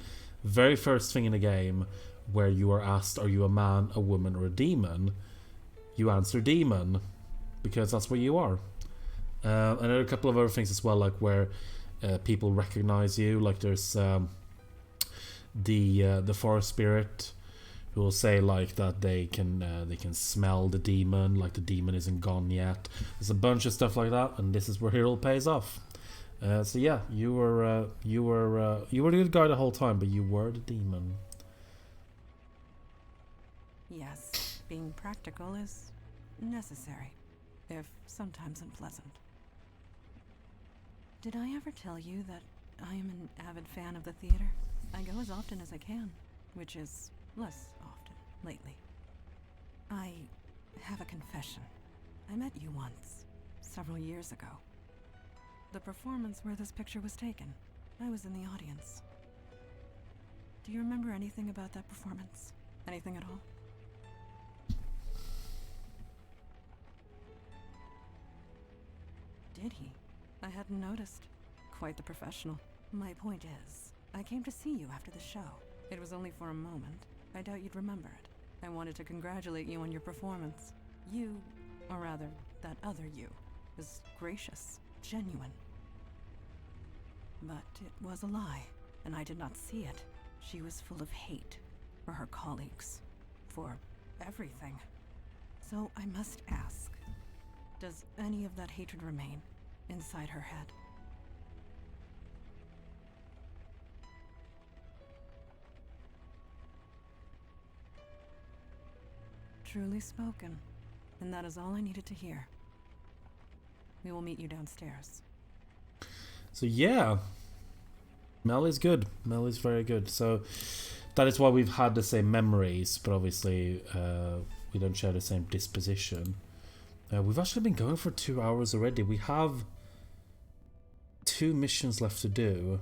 very first thing in the game where you are asked, are you a man, a woman, or a demon? You answer demon, because that's what you are. And there are a couple of other things as well, like where people recognize you. Like there's the forest spirit who will say like that they can smell the demon, like the demon isn't gone yet. There's a bunch of stuff like that, and this is where it all pays off. So yeah, you were the good guy the whole time, but you were the demon. Yes, being practical is necessary, if sometimes unpleasant. Did I ever tell you that I am an avid fan of the theater? I go as often as I can, which is less often lately. I have a confession. I met you once, several years ago. The performance where this picture was taken. I was in the audience. Do you remember anything about that performance? Anything at all? Did he? I hadn't noticed. Quite the professional. My point is, I came to see you after the show. It was only for a moment. I doubt you'd remember it. I wanted to congratulate you on your performance. You, or rather, that other you, was gracious, genuine. But it was a lie, and I did not see it. She was full of hate for her colleagues, for everything. So I must ask, does any of that hatred remain inside her head? Truly spoken, and that is all I needed to hear. We will meet you downstairs. So yeah, Mel is good. Mel is very good. So that is why we've had the same memories, but obviously we don't share the same disposition. We've actually been going for 2 hours already. We have 2 missions left to do.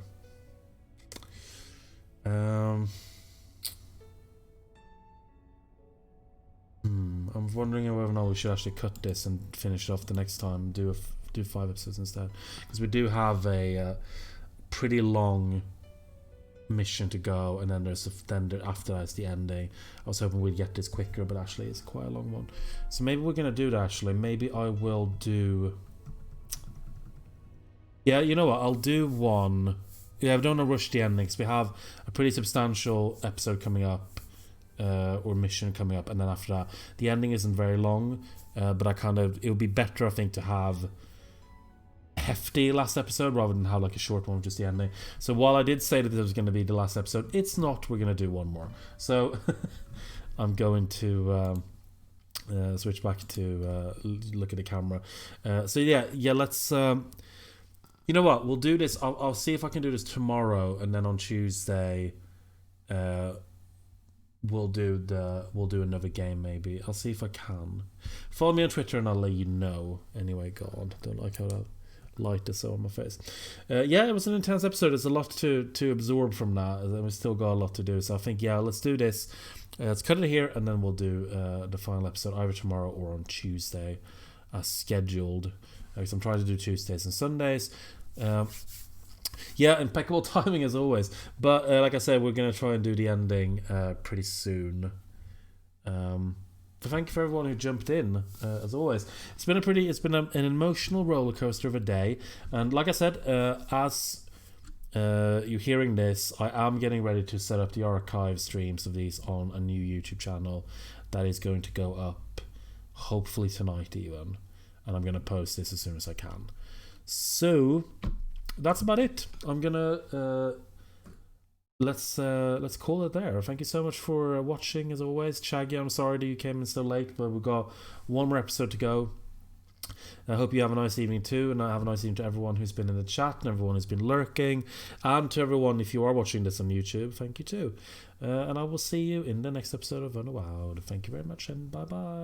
I'm wondering whether or not we should actually cut this and finish it off the next time. Do 5 episodes instead, because we do have a pretty long mission to go, and then after that's the ending. I was hoping we'd get this quicker, but actually it's quite a long one. So maybe we're gonna do that. Actually, maybe I will do. Yeah, you know what? I'll do one. Yeah, I don't want to rush the endings. We have a pretty substantial episode coming up. Or mission coming up, and then after that the ending isn't very long, but it would be better I think to have a hefty last episode rather than have like a short one with just the ending. So while I did say that this was going to be the last episode, it's not. We're going to do one more, so I'm going to switch back to look at the camera. So yeah, let's. You know what? We'll do this. I'll see if I can do this tomorrow, and then on Tuesday, we'll do another game. Maybe I'll see if I can. Follow me on Twitter, and I'll let you know. Anyway, God, don't like how that light is so on my face. Yeah, it was an intense episode. There's a lot to absorb from that, and we still got a lot to do. So I think let's do this. Let's cut it here, and then we'll do the final episode either tomorrow or on Tuesday, as scheduled. Because I'm trying to do Tuesdays and Sundays. Impeccable timing as always. But like I said, we're going to try and do the ending pretty soon. So thank you for everyone who jumped in, as always. It's been an emotional roller coaster of a day. And like I said, as you're hearing this, I am getting ready to set up the archive streams of these on a new YouTube channel that is going to go up hopefully tonight even. And I'm going to post this as soon as I can. So that's about it. I'm gonna let's call it there. Thank you so much for watching as always. Shaggy, I'm sorry that you came in so late, but we've got one more episode to go. I hope you have a nice evening too, and I have a nice evening to everyone who's been in the chat and everyone who's been lurking, and to everyone if you are watching this on YouTube, thank you too. And I will see you in the next episode of Unavowed. Thank you very much, and bye bye.